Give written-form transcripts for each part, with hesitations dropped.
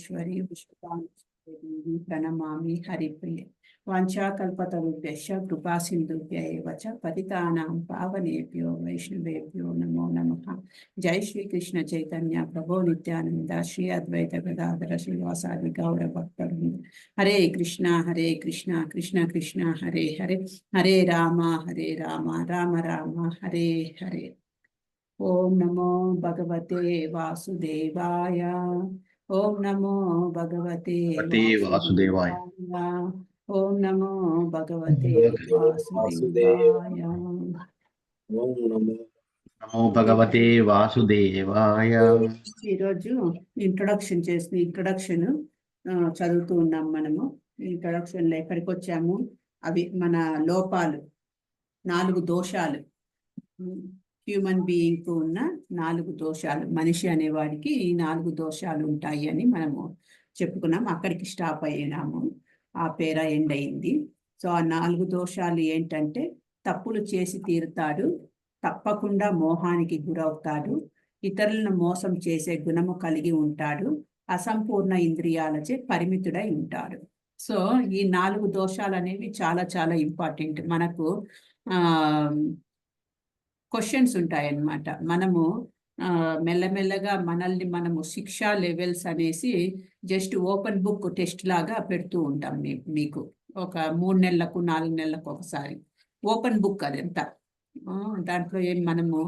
విశ్వేశ్వరి విశ్వదాదేవి ప్రణమామి హరిప్రియ వాంఛాకల్పతరుభ్యశ్చ కృపా సింధుభ్య ఏవ చ పతితానాం పావనేభ్యో వైష్ణవేభ్యో నమో నమః. జై శ్రీకృష్ణ చైతన్య ప్రభో నిత్యానంద శ్రీ అద్వైత గదాధర శ్రీవాసాది గౌర భక్తవృంద. హరే కృష్ణ కృష్ణ కృష్ణ హరే హరే, హరే రామ రామ రామ హరే హరే. ఓం నమో భగవతే వాసుదేవాయ. ఓం నమో భగవతే వాసుదేవాయ. ఓం నమో భగవతే వాసుదేవాయ. ఓం నమో భగవతే వాసుదేవాయ. ఈరోజు ఇంట్రొడక్షన్ చదువుతూ ఉన్నాం. మనము ఇంట్రొడక్షన్లో ఎక్కడికి వచ్చాము? అవి మన లోపాలు, 4 దోషాలు, హ్యూమన్ బీయింగ్కు ఉన్న 4 దోషాలు. మనిషి అనేవాడికి ఈ 4 దోషాలు ఉంటాయి అని మనము చెప్పుకున్నాం. అక్కడికి స్టాప్ అయినాము, ఆ పేర ఎండ్ అయింది. సో ఆ 4 దోషాలు ఏంటంటే, తప్పులు చేసి తీరుతాడు, తప్పకుండా మోహానికి గురవుతాడు, ఇతరులను మోసం చేసే గుణము కలిగి ఉంటాడు, అసంపూర్ణ ఇంద్రియాలచే పరిమితుడై ఉంటాడు. సో ఈ 4 దోషాలు అనేవి చాలా చాలా ఇంపార్టెంట్. మనకు క్వశ్చన్స్ ఉంటాయన్నమాట. మనము మెల్లమెల్లగా మనల్ని మనము శిక్షా లెవెల్స్ అనేసి జస్ట్ ఓపెన్ బుక్ టెస్ట్ లాగా పెడుతూ ఉంటాం. మీకు ఒక 3 నెలలకు 4 నెలలకు ఒకసారి ఓపెన్ బుక్ అదంతా. దాంట్లో ఏం మనము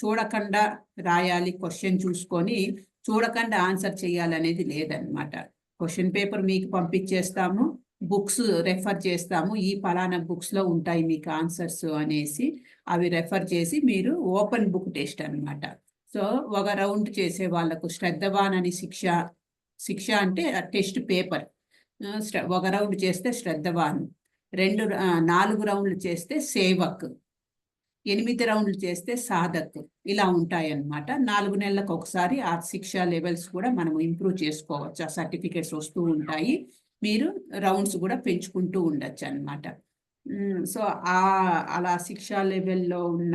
చూడకుండా రాయాలి, క్వశ్చన్ చూసుకొని చూడకుండా ఆన్సర్ చేయాలనేది లేదనమాట. క్వశ్చన్ పేపర్ మీకు పంపించేస్తాము, బుక్స్ రెఫర్ చేస్తాము, ఈ పలానా బుక్స్లో ఉంటాయి మీకు ఆన్సర్స్ అనేసి అవి రెఫర్ చేసి మీరు ఓపెన్ బుక్ టెస్ట్ అనమాట. సో ఒక రౌండ్ చేసే వాళ్ళకు శ్రద్ధవాన్ అని శిక్ష అంటే టెస్ట్ పేపర్. ఒక రౌండ్ చేస్తే శ్రద్ధవాన్, 4 రౌండ్లు చేస్తే సేవక్, 8 రౌండ్లు చేస్తే సాధక్. ఇలా ఉంటాయన్నమాట. 4 నెలలకు ఒకసారి ఆ శిక్షా లెవెల్స్ కూడా మనం ఇంప్రూవ్ చేసుకోవచ్చు. ఆ సర్టిఫికేట్స్ వస్తూ ఉంటాయి, మీరు రౌండ్స్ కూడా పెంచుకుంటూ ఉండొచ్చు అనమాట. సో అలా శిక్షా లెవెల్లో ఉన్న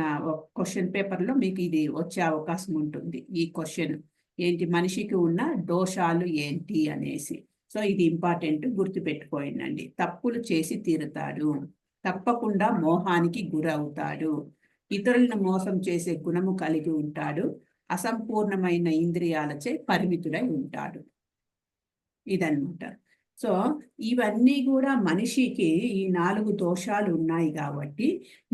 క్వశ్చన్ పేపర్లో మీకు ఇది వచ్చే అవకాశం ఉంటుంది. ఈ క్వశ్చన్ ఏంటి, మనిషికి ఉన్న దోషాలు ఏంటి అనేసి. సో ఇది ఇంపార్టెంట్, గుర్తుపెట్టుకోండి. తప్పులు చేసి తీరుతాడు, తప్పకుండా మోహానికి గురవుతాడు, ఇతరులను మోసం చేసే గుణము కలిగి ఉంటాడు, అసంపూర్ణమైన ఇంద్రియాలచే పరిమితుడై ఉంటాడు. ఇదన్నమాట. సో ఇవన్నీ కూడా మనిషికి ఈ 4 దోషాలు ఉన్నాయి కాబట్టి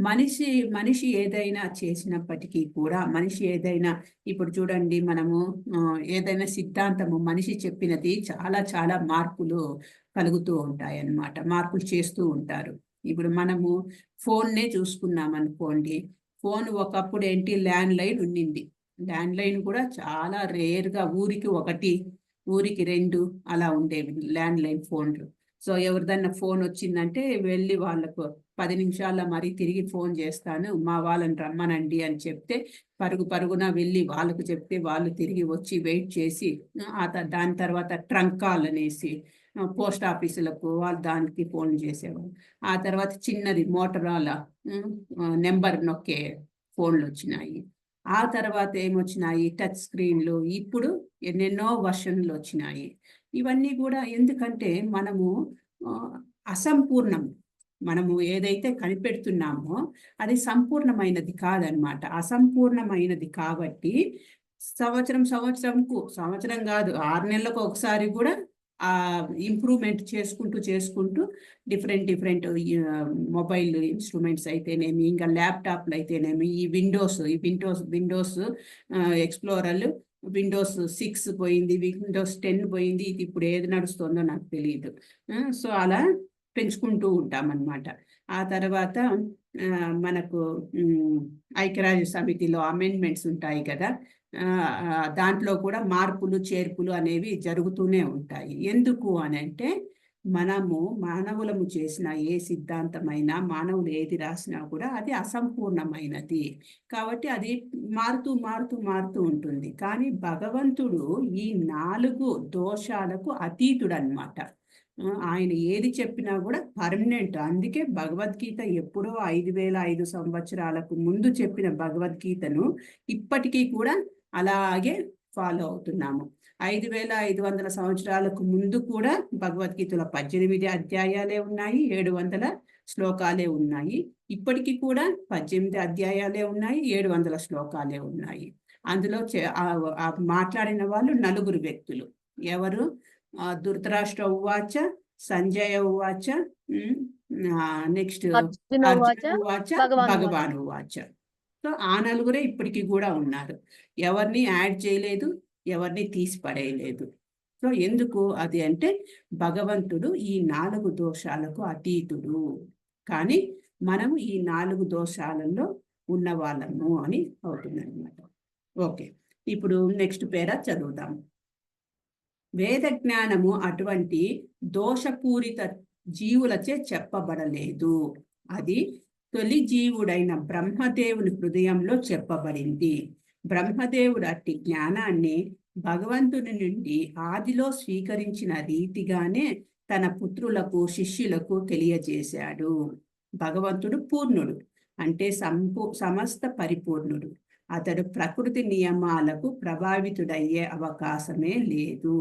మనిషి ఏదైనా చేసినప్పటికీ కూడా, మనిషి ఏదైనా ఇప్పుడు చూడండి, మనము ఏదైనా సిద్ధాంతము మనిషి చెప్పినది చాలా చాలా మార్పులు కలుగుతూ ఉంటాయి అన్నమాట. మార్పులు చేస్తూ ఉంటారు. ఇప్పుడు మనము ఫోన్నే చూసుకున్నాం అనుకోండి. ఫోన్ ఒకప్పుడు ఏంటి, ల్యాండ్ లైన్ ఉండింది. ల్యాండ్ లైన్ కూడా చాలా రేర్గా, ఊరికి 1, ఊరికి 2 అలా ఉండేవి ల్యాండ్ లైన్ ఫోన్లు. సో ఎవరిదన్నా ఫోన్ వచ్చిందంటే వెళ్ళి వాళ్ళకు 10 నిమిషాల్లో మరీ తిరిగి ఫోన్ చేస్తాను, మా వాళ్ళని రమ్మనండి అని చెప్తే పరుగున వెళ్ళి వాళ్ళకు చెప్తే వాళ్ళు తిరిగి వచ్చి వెయిట్ చేసి దాని తర్వాత ట్రంక్ కాల్ అనేసి పోస్ట్ ఆఫీసులకు వాళ్ళు దానికి ఫోన్ చేసేవాళ్ళు. ఆ తర్వాత చిన్నది మోటరోలా నెంబర్ నొక్కే ఫోన్లు వచ్చినాయి. ఆ తర్వాత ఏమొచ్చినాయి, టచ్ స్క్రీన్లు. ఇప్పుడు ఎన్నెన్నో వర్షన్లు వచ్చినాయి. ఇవన్నీ కూడా ఎందుకంటే మనము అసంపూర్ణం, మనము ఏదైతే కనిపెడుతున్నామో అది సంపూర్ణమైనది కాదనమాట. అసంపూర్ణమైనది కాబట్టి సంవత్సరం కాదు, 6 నెలలకు ఒకసారి కూడా ఇంప్రూవ్మెంట్ చేసుకుంటూ డిఫరెంట్ మొబైల్ ఇన్స్ట్రుమెంట్స్ అయితేనేమి, ఇంకా ల్యాప్టాప్లు అయితేనేమి, ఈ విండోస్ ఎక్స్ప్లోరర్లు, విండోస్ 6 పోయింది, విండోస్ 10 పోయింది. ఇది ఇప్పుడు ఏది నడుస్తుందో నాకు తెలియదు. సో అలా పెంచుకుంటూ ఉంటామన్నమాట. ఆ తర్వాత మనకు ఐక్యరాజ్య సమితిలో అమెండ్మెంట్స్ ఉంటాయి కదా, దాంట్లో కూడా మార్పులు చేర్పులు అనేవి జరుగుతూనే ఉంటాయి. ఎందుకు అని అంటే, మనము మానవులము చేసిన ఏ సిద్ధాంతమైనా, మానవులు ఏది రాసినా కూడా అది అసంపూర్ణమైనది కాబట్టి అది మారుతూ ఉంటుంది. కానీ భగవంతుడు ఈ 4 దోషాలకు అతీతుడు అన్నమాట. ఆయన ఏది చెప్పినా కూడా పర్మనెంట్. అందుకే భగవద్గీత ఎప్పుడో 5005 సంవత్సరాలకు ముందు చెప్పిన భగవద్గీతను ఇప్పటికీ కూడా అలాగే ఫాలో అవుతున్నాము. 5500 సంవత్సరాలకు ముందు కూడా భగవద్గీతలో 18 అధ్యాయాలే ఉన్నాయి, 700 శ్లోకాలే ఉన్నాయి. ఇప్పటికీ కూడా 18 అధ్యాయాలే ఉన్నాయి, 700 శ్లోకాలే ఉన్నాయి. అందులో మాట్లాడిన వాళ్ళు 4 వ్యక్తులు. ఎవరు? ధృతరాష్ట్ర ఉవాచ, సంజయ ఉవాచ, నెక్స్ట్ అర్జున ఉవాచ, అర్జున ఉవాచ, భగవాన్ భగవాన్ ఉవాచ. సో ఆ 4 ఇప్పటికీ కూడా ఉన్నారు. ఎవరిని యాడ్ చేయలేదు, ఎవరిని తీసి పడేయలేదు. సో ఎందుకు అది అంటే భగవంతుడు ఈ 4 దోషాలకు అతీతుడు. కానీ మనము ఈ 4 దోషాలలో ఉన్న వాళ్ళము అని అవుతుంది అనమాట. ఓకే, ఇప్పుడు నెక్స్ట్ పేరా చదువుదాం. వేద జ్ఞానము అటువంటి దోషపూరిత జీవులచే చెప్పబడలేదు. అది తొలి జీవుడైన బ్రహ్మదేవుని హృదయంలో చెప్పబడింది. బ్రహ్మదేవుడు అట్టి జ్ఞానాన్ని భగవంతుని నుండి ఆదిలో స్వీకరించిన రీతిగానే తన పుత్రులకు, శిష్యులకు తెలియజేశాడు. భగవంతుడు పూర్ణుడు, అంటే సమస్త పరిపూర్ణుడు. అతడు ప్రకృతి నియమాలకు ప్రభావితుడయ్యే అవకాశమే లేదు.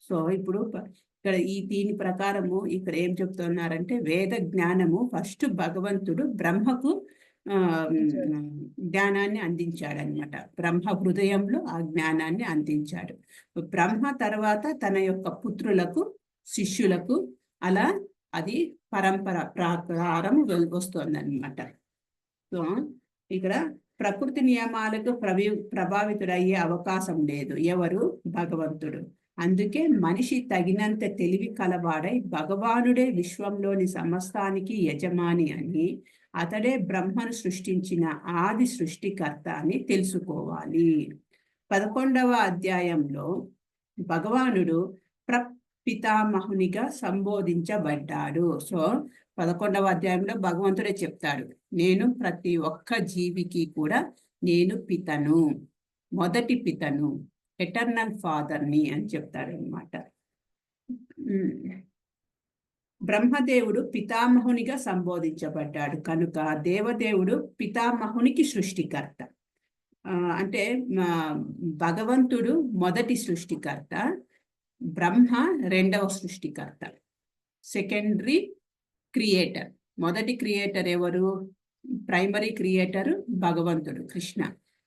సో ఇప్పుడు ఇక్కడ దీని ప్రకారము ఇక్కడ ఏం చెప్తున్నారంటే వేద జ్ఞానము ఫస్ట్ భగవంతుడు బ్రహ్మకు జ్ఞానాన్ని అందించాడనమాట. బ్రహ్మ హృదయంలో ఆ జ్ఞానాన్ని అందించాడు. బ్రహ్మ తర్వాత తన యొక్క పుత్రులకు, శిష్యులకు అలా అది పరంపర ప్రకారం వస్తుందన్నమాట. సో ఇక్కడ ప్రకృతి నియమాలకు ప్రభావితుడయ్యే అవకాశం లేదు. ఎవరు? భగవంతుడు. అందుకే మనిషి తగినంత తెలివి కలవాడై భగవానుడే విశ్వంలోని సమస్తానికి యజమాని అని, అతడే బ్రహ్మను సృష్టించిన ఆది సృష్టికర్త అని తెలుసుకోవాలి. 11వ అధ్యాయంలో భగవానుడు పితామహునిగా సంబోధించబడ్డాడు. సో 11వ అధ్యాయంలో భగవంతుడే చెప్తాడు, నేను ప్రతి ఒక్క జీవికి కూడా నేను పితను, మొదటి పితను, ఎటర్నల్ ఫాదర్ని అని చెప్తాడు అనమాట. బ్రహ్మదేవుడు పితామహునిగా సంబోధించబడ్డాడు కనుక దేవదేవుడు పితామహునికి సృష్టికర్త. అంటే భగవంతుడు మొదటి సృష్టికర్త, బ్రహ్మ రెండవ సృష్టికర్త, సెకండరీ క్రియేటర్. మొదటి క్రియేటర్ ఎవరు? ప్రైమరీ క్రియేటర్ భగవంతుడు కృష్ణ.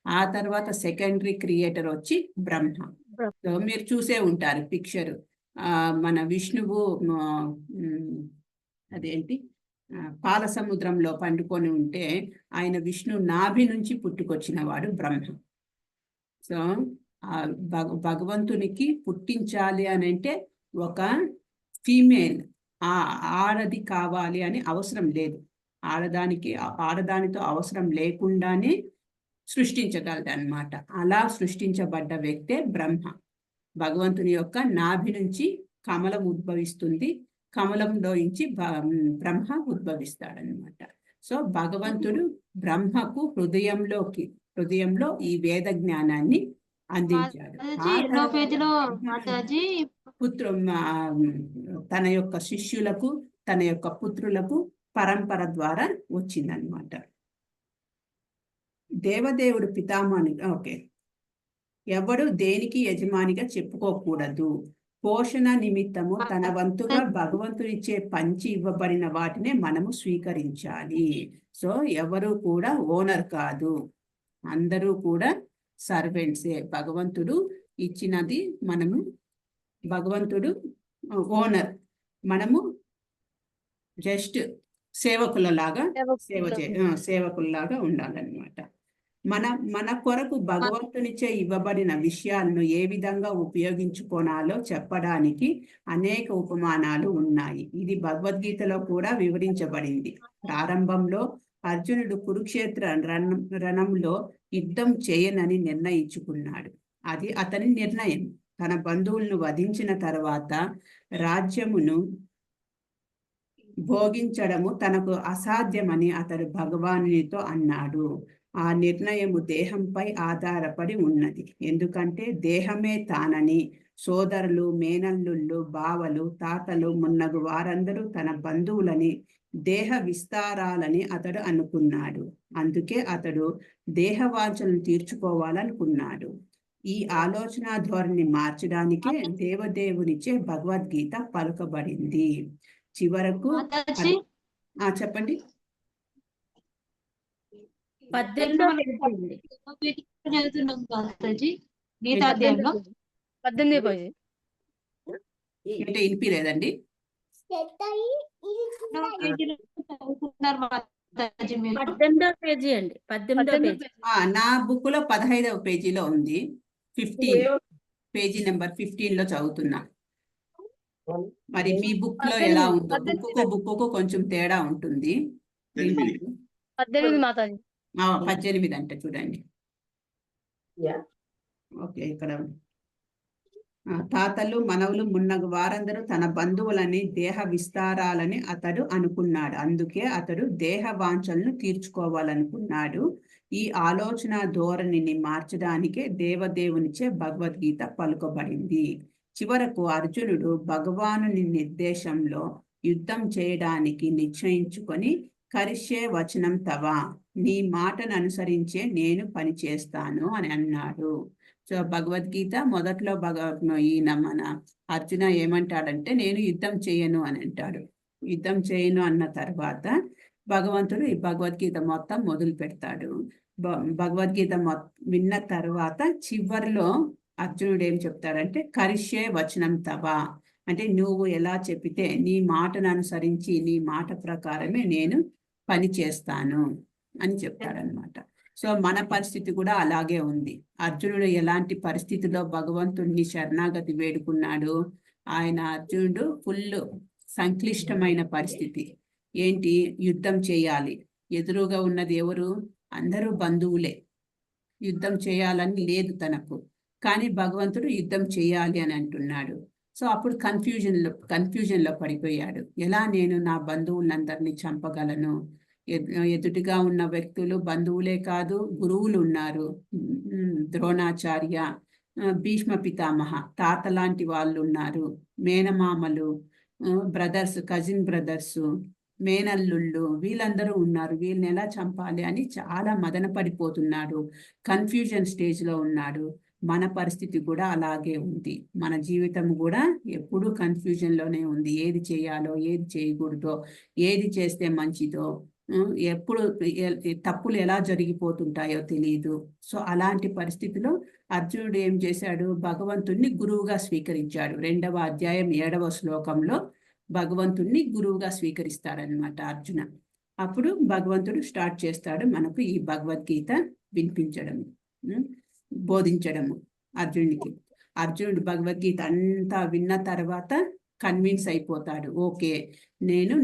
ఆ తర్వాత సెకండరీ క్రియేటర్ వచ్చి బ్రహ్మ. సో మీరు చూసే ఉంటారు పిక్చర్, మన విష్ణువు అదేంటి పాల సముద్రంలో పండుకొని ఉంటే ఆయన విష్ణు నాభి నుంచి పుట్టుకొచ్చిన వాడు బ్రహ్మ. సో భగవంతునికి పుట్టించాలి అని అంటే ఒక ఫీమేల్, ఆడది కావాలి అని అవసరం లేదు. ఆడదానితో అవసరం లేకుండానే సృష్టించగలదు అనమాట. అలా సృష్టించబడ్డ వ్యక్తే బ్రహ్మ. భగవంతుని యొక్క నాభి నుంచి కమలం ఉద్భవిస్తుంది, కమలంలో నుంచి బ్రహ్మ ఉద్భవిస్తాడనమాట. సో భగవంతుడు బ్రహ్మకు హృదయంలో ఈ వేద జ్ఞానాన్ని అందించాడు. తన యొక్క శిష్యులకు, తన యొక్క పుత్రులకు పరంపర ద్వారా వచ్చిందనమాట. దేవదేవుడు పితామహుని. ఓకే, ఎవడు దేనికి యజమానిగా చెప్పుకోకూడదు. పోషణ నిమిత్తము తన వంతుగా భగవంతుడిచ్చే పంచి ఇవ్వబడిన వాటినే మనము స్వీకరించాలి. సో ఎవరు కూడా ఓనర్ కాదు, అందరూ కూడా సర్వెంట్సే. భగవంతుడు ఇచ్చినది మనము, భగవంతుడు ఓనర్, మనము జస్ట్ సేవకులలాగా సేవకుల్లాగా ఉండాలన్నమాట. మన కొరకు భగవంతునిచే ఇవ్వబడిన విషయాలను ఏ విధంగా ఉపయోగించుకోనాలో చెప్పడానికి అనేక ఉపమానాలు ఉన్నాయి. ఇది భగవద్గీతలో కూడా వివరించబడింది. ప్రారంభంలో అర్జునుడు కురుక్షేత్ర రణంలో యుద్ధం చేయనని నిర్ణయించుకున్నాడు. అది అతని నిర్ణయం. తన బంధువులను వధించిన తర్వాత రాజ్యమును భోగించడము తనకు అసాధ్యమని అతడు భగవానునితో అన్నాడు. ఆ నిర్ణయము దేహంపై ఆధారపడి ఉన్నది. ఎందుకంటే దేహమే తానని సోదరులు, మేనల్లుళ్ళు, బావలు, తాతలు మున్నగు వారందరూ తన బంధువులని, దేహ విస్తారాలని అతడు అనుకున్నాడు. అందుకే అతడు దేహవాంఛలను తీర్చుకోవాలనుకున్నాడు. ఈ ఆలోచన ధోరణి మార్చడానికే దేవదేవునిచే భగవద్గీత పలుకబడింది. చివరకు మాతాజీ చెప్పండి. 18వ పేజీ అండి. చదువుతున్నాం మాతాజీ గీతాధ్యాయంలో 18వ పేజీ. అంటే వినిపిలేదండి. చదువుతున్నారు మాతాజీ మీరు. 18వ పేజీ అండి. 18వ పేజీ. నా బుక్ లో 15వ పేజీలో ఉంది. 15 పేజీ నెంబర్ 15 లో చదువుతున్నా. మరి మీ బుక్ లో ఎలా ఉందో, బుక్కు కొంచెం తేడా ఉంటుంది. 18 మాతాజీ. 18 అంటే చూడండి. ఓకే, ఇక్కడ తాతలు మనవులు మున్నగు వారందరూ తన బంధువులని దేహ విస్తారాలని అతడు అనుకున్నాడు. అందుకే అతడు దేహ వాంఛలను తీర్చుకోవాలనుకున్నాడు. ఈ ఆలోచన ధోరణిని మార్చడానికే దేవదేవునిచే భగవద్గీత పలుకబడింది. చివరకు అర్జునుడు భగవానుని నిర్దేశంలో యుద్ధం చేయడానికి నిశ్చయించుకొని కరిష్యే వచనం తవ, నీ మాటను అనుసరించే నేను పని చేస్తాను అని అన్నాడు. సో భగవద్గీత మొదట్లో ఈయన మన అర్జున ఏమంటాడంటే నేను యుద్ధం చేయను అని అంటాడు. యుద్ధం చేయను అన్న తర్వాత భగవంతుడు ఈ భగవద్గీత మొత్తం మొదలు పెడతాడు. భగవద్గీత విన్న తర్వాత చివరిలో అర్జునుడు ఏం చెప్తాడంటే కరిష్యే వచనం తవ, అంటే నువ్వు ఎలా చెప్పితే నీ మాటను అనుసరించి నీ మాట ప్రకారమే నేను పని చేస్తాను అని చెప్తాడనమాట. సో మన పరిస్థితి కూడా అలాగే ఉంది. అర్జునుడు ఎలాంటి పరిస్థితిలో భగవంతుడిని శరణాగతి వేడుకున్నాడు. అర్జునుడు ఫుల్ సంక్లిష్టమైన పరిస్థితి. ఏంటి? యుద్ధం చేయాలి. ఎదురుగా ఉన్నది ఎవరు? అందరూ బంధువులే. యుద్ధం చేయాలని లేదు తనకు, కానీ భగవంతుడు యుద్ధం చేయాలి అని అంటున్నాడు. సో అప్పుడు కన్ఫ్యూజన్లో పడిపోయాడు. ఎలా నేను నా బంధువులందరినీ చంపగలను? ఎదుటిగా ఉన్న వ్యక్తులు బంధువులే కాదు, గురువులు ఉన్నారు. ద్రోణాచార్య, భీష్మ పితామహ, తాత లాంటి వాళ్ళు ఉన్నారు. మేనమామలు, బ్రదర్స్, కజిన్ బ్రదర్స్, మేనల్లుళ్ళు, వీళ్ళందరూ ఉన్నారు. వీళ్ళని ఎలా చంపాలి అని చాలా మదన పడిపోతున్నాడు. కన్ఫ్యూజన్ స్టేజ్లో ఉన్నాడు. మన పరిస్థితి కూడా అలాగే ఉంది. మన జీవితం కూడా ఎప్పుడూ కన్ఫ్యూజన్లోనే ఉంది. ఏది చేయాలో, ఏది చేయకూడదో, ఏది చేస్తే మంచిదో, ఎప్పుడు తప్పులు ఎలా జరిగిపోతుంటాయో తెలియదు. సో అలాంటి పరిస్థితిలో అర్జునుడు ఏం చేశాడు? భగవంతుణ్ణి గురువుగా స్వీకరించాడు. 2వ అధ్యాయం 7వ శ్లోకంలో భగవంతుణ్ణి గురువుగా స్వీకరిస్తాడనమాట అర్జున. అప్పుడు భగవంతుడు స్టార్ట్ చేస్తాడు మనకు ఈ భగవద్గీత వినిపించడం, బోధించడము అర్జునుడికి. అర్జునుడు భగవద్గీత అంతా విన్న తర్వాత కన్విన్స్ అయిపోతాడు. ఓకే,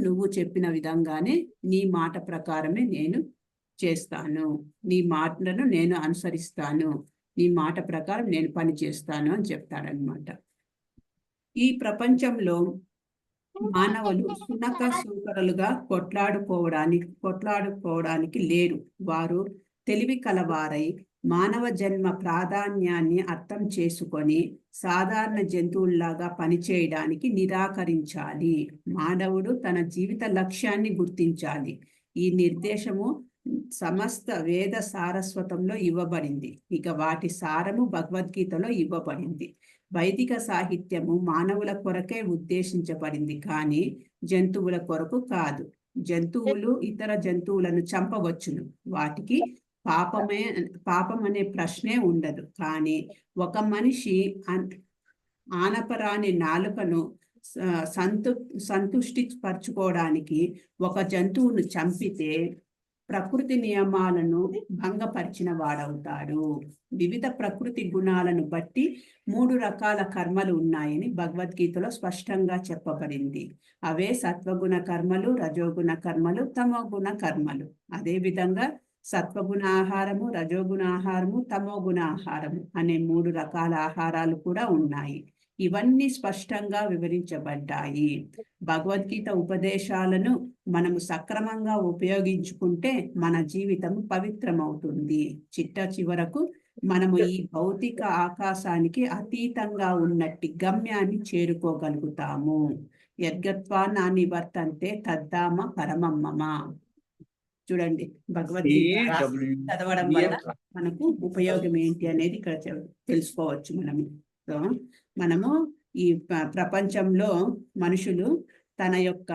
నువ్వు చెప్పిన విధంగానే నీ మాట ప్రకారమే నేను చేస్తాను, నీ మాటలను నేను అనుసరిస్తాను, నీ మాట ప్రకారం నేను పని చేస్తాను అని చెప్తాడనమాట. ఈ ప్రపంచంలో మానవులు సునక సూకరులుగా కొట్లాడుకోవడానికి లేరు. వారు తెలివి కలవారై మానవ జన్మ ప్రాధాన్యాన్ని అర్థం చేసుకొని సాధారణ జంతువుల్లాగా పనిచేయడానికి నిరాకరించాలి. మానవుడు తన జీవిత లక్ష్యాన్ని గుర్తించాలి. ఈ నిర్దేశము సమస్త వేద సారస్వతంలో ఇవ్వబడింది. ఇక వాటి సారము భగవద్గీతలో ఇవ్వబడింది. వైదిక సాహిత్యము మానవుల కొరకే ఉద్దేశించబడింది, కానీ జంతువుల కొరకు కాదు. జంతువులు ఇతర జంతువులను చంపవచ్చును, వాటికి పాపం అనే ప్రశ్నే ఉండదు. కానీ ఒక మనిషి ఆనపరాని నాలుకను సంతుష్టి పరచుకోవడానికి ఒక జంతువును చంపితే ప్రకృతి నియమాలను భంగపరిచిన వాడవుతాడు. వివిధ ప్రకృతి గుణాలను బట్టి 3 రకాల కర్మలు ఉన్నాయని భగవద్గీతలో స్పష్టంగా చెప్పబడింది. అవే సత్వగుణ కర్మలు, రజోగుణ కర్మలు, తమోగుణ కర్మలు. అదేవిధంగా సత్వగుణ ఆహారము, రజోగుణ ఆహారము, తమోగుణ ఆహారము అనే 3 రకాల ఆహారాలు కూడా ఉన్నాయి. ఇవన్నీ స్పష్టంగా వివరించబడ్డాయి. భగవద్గీత ఉపదేశాలను మనము సక్రమంగా ఉపయోగించుకుంటే మన జీవితం పవిత్రమవుతుంది. చిట్ట చివరకు మనము ఈ భౌతిక ఆకాశానికి అతీతంగా ఉన్నట్టి గమ్యాన్ని చేరుకోగలుగుతాము. యద్గత్వా నా నివర్తంతే తద్ధామ పరమమ్మమ. చూడండి భగవద్గీత చదవడం వల్ల మనకు ఉపయోగం ఏంటి అనేది ఇక్కడ తెలుసుకోవచ్చు మనము. సో మనము ఈ ప్రపంచంలో మనుషులు తన యొక్క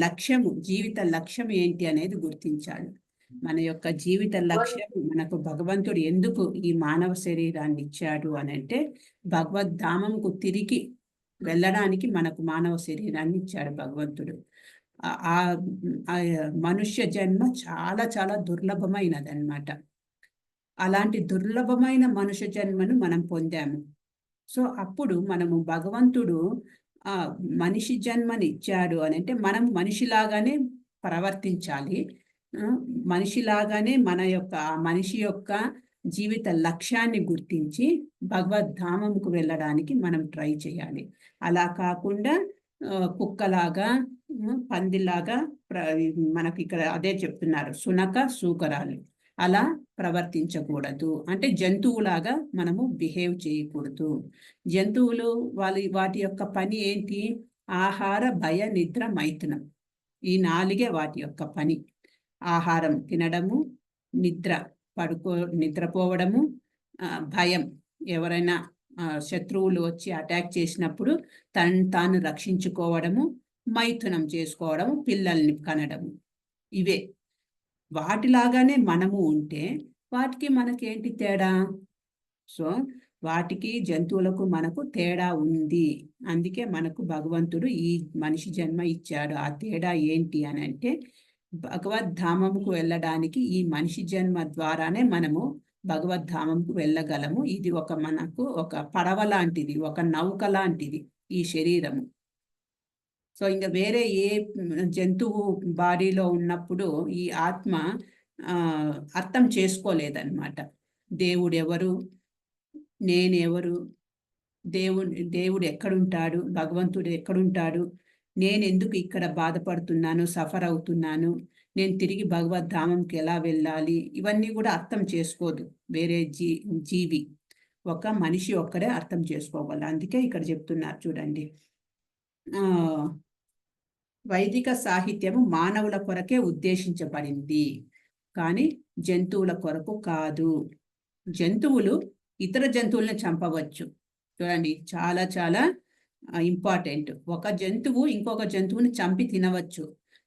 లక్ష్యము, జీవిత లక్ష్యం ఏంటి అనేది గుర్తించాలి. మన యొక్క జీవిత లక్ష్యం, మనకు భగవంతుడు ఎందుకు ఈ మానవ శరీరాన్ని ఇచ్చాడు అని అంటే భగవద్ధామంకు తిరిగి వెళ్ళడానికి మనకు మానవ శరీరాన్ని ఇచ్చాడు భగవంతుడు. ఆ మనుష్య జన్మ చాలా చాలా దుర్లభమైనది అన్నమాట. అలాంటి దుర్లభమైన మనుష్య జన్మను మనం పొందాము. సో అప్పుడు మనము భగవంతుడు ఆ మనిషి జన్మని ఇచ్చాడు అని అంటే మనం మనిషిలాగానే ప్రవర్తించాలి. మనిషిలాగానే మనిషి యొక్క జీవిత లక్ష్యాన్ని గుర్తించి భగవద్ధామంకు వెళ్ళడానికి మనం ట్రై చేయాలి. అలా కాకుండా కుక్కలాగా, పందిలాగా మనకి ఇక్కడ అదే చెప్తున్నారు, శునక శూకరాలు అలా ప్రవర్తించకూడదు. అంటే జంతువులాగా మనము బిహేవ్ చేయకూడదు. జంతువులు వాటి యొక్క పని ఏంటి? ఆహార, భయ, నిద్ర, మైథునం. ఈ 4 వాటి యొక్క పని. ఆహారం తినడము, నిద్రపోవడము, భయం, ఎవరైనా శత్రువులు వచ్చి అటాక్ చేసినప్పుడు తాను రక్షించుకోవడము, మైథునం చేసుకోవడము, పిల్లల్ని కనడము. ఇవే. వాటిలాగానే మనము ఉంటే వాటికి మనకేంటి తేడా? సో వాటికి, జంతువులకు మనకు తేడా ఉంది. అందుకే మనకు భగవంతుడు ఈ మనిషి జన్మ ఇచ్చాడు. ఆ తేడా ఏంటి అని అంటే భగవద్ధామంకు వెళ్ళడానికి ఈ మనిషి జన్మ ద్వారానే మనము భగవద్ధామంకు వెళ్ళగలము. ఇది మనకు ఒక పడవ లాంటిది, ఒక నౌక లాంటిది ఈ శరీరము. సో ఇంకా వేరే ఏ జంతువు బాడీలో ఉన్నప్పుడు ఈ ఆత్మ అర్థం చేసుకోలేదన్నమాట. దేవుడు ఎవరు, నేనెవరు, దేవుడు ఎక్కడుంటాడు, భగవంతుడు ఎక్కడుంటాడు, నేను ఎందుకు ఇక్కడ బాధపడుతున్నాను, సఫర్ అవుతున్నాను, నేను తిరిగి భగవద్ధామంకి ఎలా వెళ్ళాలి, ఇవన్నీ కూడా అర్థం చేసుకోదు వేరే జీవి. ఒక మనిషి ఒక్కడే అర్థం చేసుకోవాలి. అందుకే ఇక్కడ చెప్తున్నారు చూడండి, వైదిక సాహిత్యము మానవుల కొరకే ఉద్దేశించబడింది కానీ జంతువుల కొరకు కాదు. జంతువులు ఇతర జంతువులను చంపవచ్చు. చూడండి, చాలా చాలా ఇంపార్టెంట్. ఒక జంతువు ఇంకొక జంతువుని చంపి తినవచ్చు.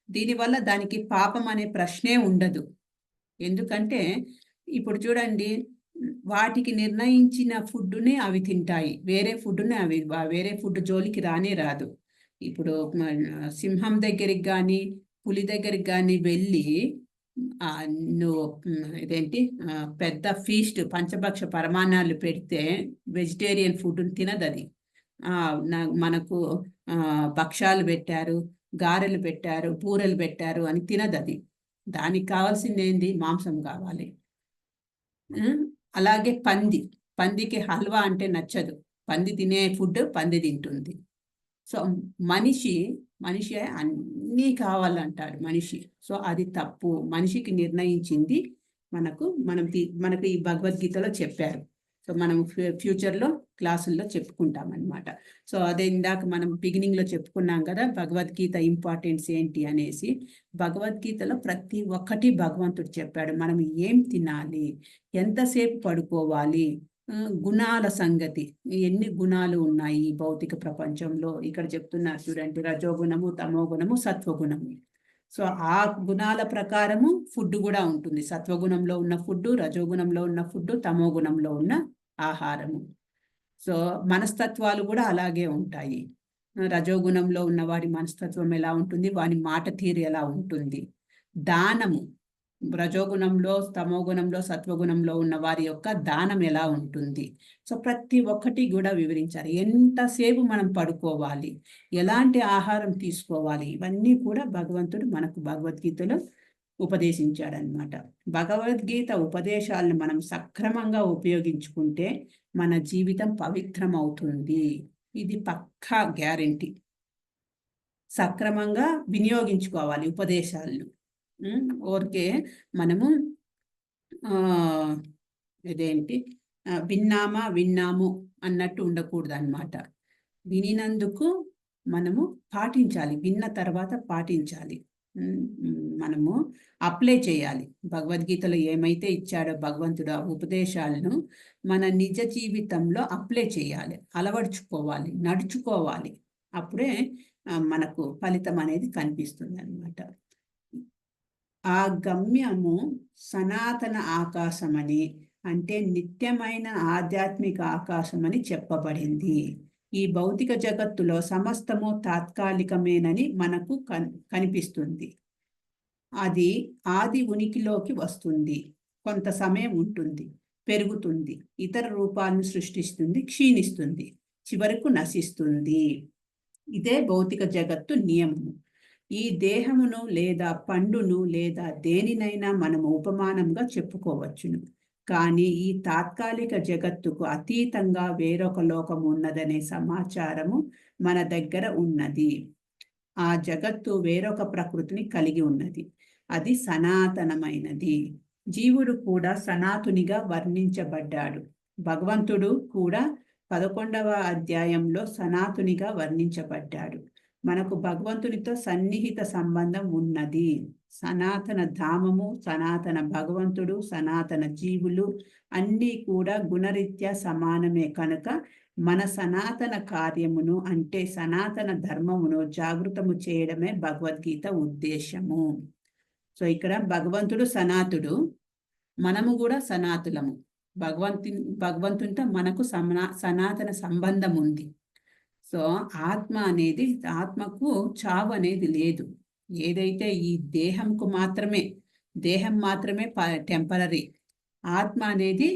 దీనివల్ల దానికి పాపం అనే ప్రశ్నే ఉండదు. ఎందుకంటే ఇప్పుడు చూడండి, వాటికి నిర్ణయించిన ఫుడ్డునే అవి తింటాయి, వేరే ఫుడ్ జోలికి రానే రాదు. ఇప్పుడు సింహం దగ్గరికి కానీ పులి దగ్గరికి కానీ వెళ్ళి నువ్వు పెద్ద ఫీస్ట్, పంచభక్ష పరమాణాలు పెడితే వెజిటేరియన్ ఫుడ్ తినదు అది. మనకు భక్షాలు పెట్టారు, గారెలు పెట్టారు, బూరెలు పెట్టారు అని తినదు అది. దానికి కావాల్సింది ఏంది? మాంసం కావాలి. అలాగే పందికి హల్వా అంటే నచ్చదు. పంది తినే ఫుడ్ పంది తింటుంది. సో మనిషి అన్నీ కావాలంటాడు మనిషి. సో అది తప్పు. మనిషికి నిర్ణయించింది మనకు ఈ భగవద్గీతలో చెప్పారు. సో మనం ఫ్యూచర్లో క్లాసుల్లో చెప్పుకుంటాం అన్నమాట. సో అదే ఇందాక మనం బిగినింగ్లో చెప్పుకున్నాం కదా భగవద్గీత ఇంపార్టెన్స్ ఏంటి అనేసి. భగవద్గీతలో ప్రతి ఒక్కటి భగవంతుడు చెప్పాడు. మనం ఏం తినాలి, ఎంతసేపు పడుకోవాలి, గుణాల సంగతి, ఎన్ని గుణాలు ఉన్నాయి ఈ భౌతిక ప్రపంచంలో. ఇక్కడ చెప్తున్నారు చూడండి, రజోగుణము, తమోగుణము, సత్వగుణము. సో ఆ గుణాల ప్రకారము ఫుడ్ కూడా ఉంటుంది. సత్వగుణంలో ఉన్న ఫుడ్, రజోగుణంలో ఉన్న ఫుడ్, తమోగుణంలో ఉన్న ఆహారము. సో మనస్తత్వాలు కూడా అలాగే ఉంటాయి. రజోగుణంలో ఉన్న వారి మనస్తత్వం ఎలా ఉంటుంది, వారి మాట తీరు ఎలా ఉంటుంది. దానము, రజోగుణంలో, తమోగుణంలో, సత్వగుణంలో ఉన్న వారి యొక్క దానం ఎలా ఉంటుంది. సో ప్రతి ఒక్కటి కూడా వివరించారు. ఎంతసేపు మనం పడుకోవాలి, ఎలాంటి ఆహారం తీసుకోవాలి, ఇవన్నీ కూడా భగవంతుడు మనకు భగవద్గీతలో ఉపదేశించాడనమాట. భగవద్గీత ఉపదేశాలను మనం సక్రమంగా ఉపయోగించుకుంటే మన జీవితం పవిత్రం అవుతుంది. ఇది పక్కా గ్యారెంటీ. సక్రమంగా వినియోగించుకోవాలి ఉపదేశాలను. ఊరికే మనము విన్నాము అన్నట్టు ఉండకూడదు అన్నమాట. వినినందుకు మనము పాటించాలి, విన్న తర్వాత పాటించాలి. మనము అప్లై చేయాలి. భగవద్గీతలో ఏమైతే ఇచ్చాడో భగవంతుడు ఆ ఉపదేశాలను మన నిజ జీవితంలో అప్లై చేయాలి, అలవర్చుకోవాలి, నడుచుకోవాలి. అప్పుడే మనకు ఫలితం అనేది కనిపిస్తుంది అన్నమాట. ఆ గమ్యము సనాతన ఆకాశమని, అంటే నిత్యమైన ఆధ్యాత్మిక ఆకాశమని చెప్పబడింది. ఈ భౌతిక జగత్తులో సమస్తము తాత్కాలికమేనని మనకు కనిపిస్తుంది. అది ఆది ఉనికిలోకి వస్తుంది, కొంత సమయం ఉంటుంది, పెరుగుతుంది, ఇతర రూపాలను సృష్టిస్తుంది, క్షీణిస్తుంది, చివరకు నశిస్తుంది. ఇదే భౌతిక జగత్తు నియమము. ఈ దేహమును లేదా పండును లేదా దేనినైనా మనము ఉపమానంగా చెప్పుకోవచ్చును. కానీ ఈ తాత్కాలిక జగత్తుకు అతీతంగా వేరొక లోకం ఉన్నదనే సమాచారము మన దగ్గర ఉన్నది. ఆ జగత్తు వేరొక ప్రకృతిని కలిగి ఉన్నది. అది సనాతనమైనది. జీవుడు కూడా సనాతునిగా వర్ణించబడ్డాడు. భగవంతుడు కూడా 11వ అధ్యాయంలో సనాతునిగా వర్ణించబడ్డాడు. మనకు భగవంతునితో సన్నిహిత సంబంధం ఉన్నది. సనాతన ధామము, సనాతన భగవంతుడు, సనాతన జీవులు అన్నీ కూడా గుణరీత్యా సమానమే కనుక మన సనాతన కార్యమును, అంటే సనాతన ధర్మమును జాగృతము చేయడమే భగవద్గీత ఉద్దేశము. సో ఇక్కడ భగవంతుడు సనాతుడు, మనము కూడా సనాతులము. భగవంతునితో మనకు సనాతన సంబంధం ఉంది. సో ఆత్మకు చావు అనేది లేదు. ఏదైతే ఈ దేహం మాత్రమే టెంపరరీ. ఆత్మ అనేది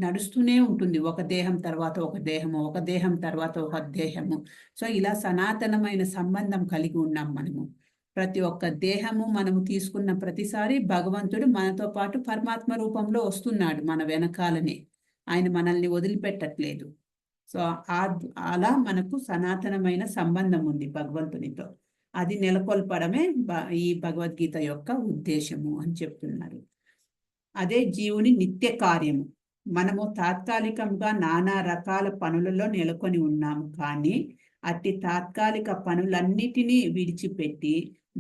నడుస్తూనే ఉంటుంది, ఒక దేహం తర్వాత ఒక దేహము, ఒక దేహం తర్వాత ఒక దేహము. సో ఇలా సనాతనమైన సంబంధం కలిగి ఉన్నాం మనము. ప్రతి ఒక్క దేహము మనము తీసుకున్న ప్రతిసారి భగవంతుడు మనతో పాటు పరమాత్మ రూపంలో వస్తున్నాడు మన వెనకాలనే. ఆయన మనల్ని వదిలిపెట్టట్లేదు. సో అలా మనకు సనాతనమైన సంబంధం ఉంది భగవంతునితో. అది నెలకొల్పడమే ఈ భగవద్గీత యొక్క ఉద్దేశము అని చెప్తున్నారు. అదే జీవుని నిత్య కార్యము. మనము తాత్కాలికంగా నానా రకాల పనులలో నెలకొని ఉన్నాము. కానీ అట్టి తాత్కాలిక పనులన్నిటినీ విడిచిపెట్టి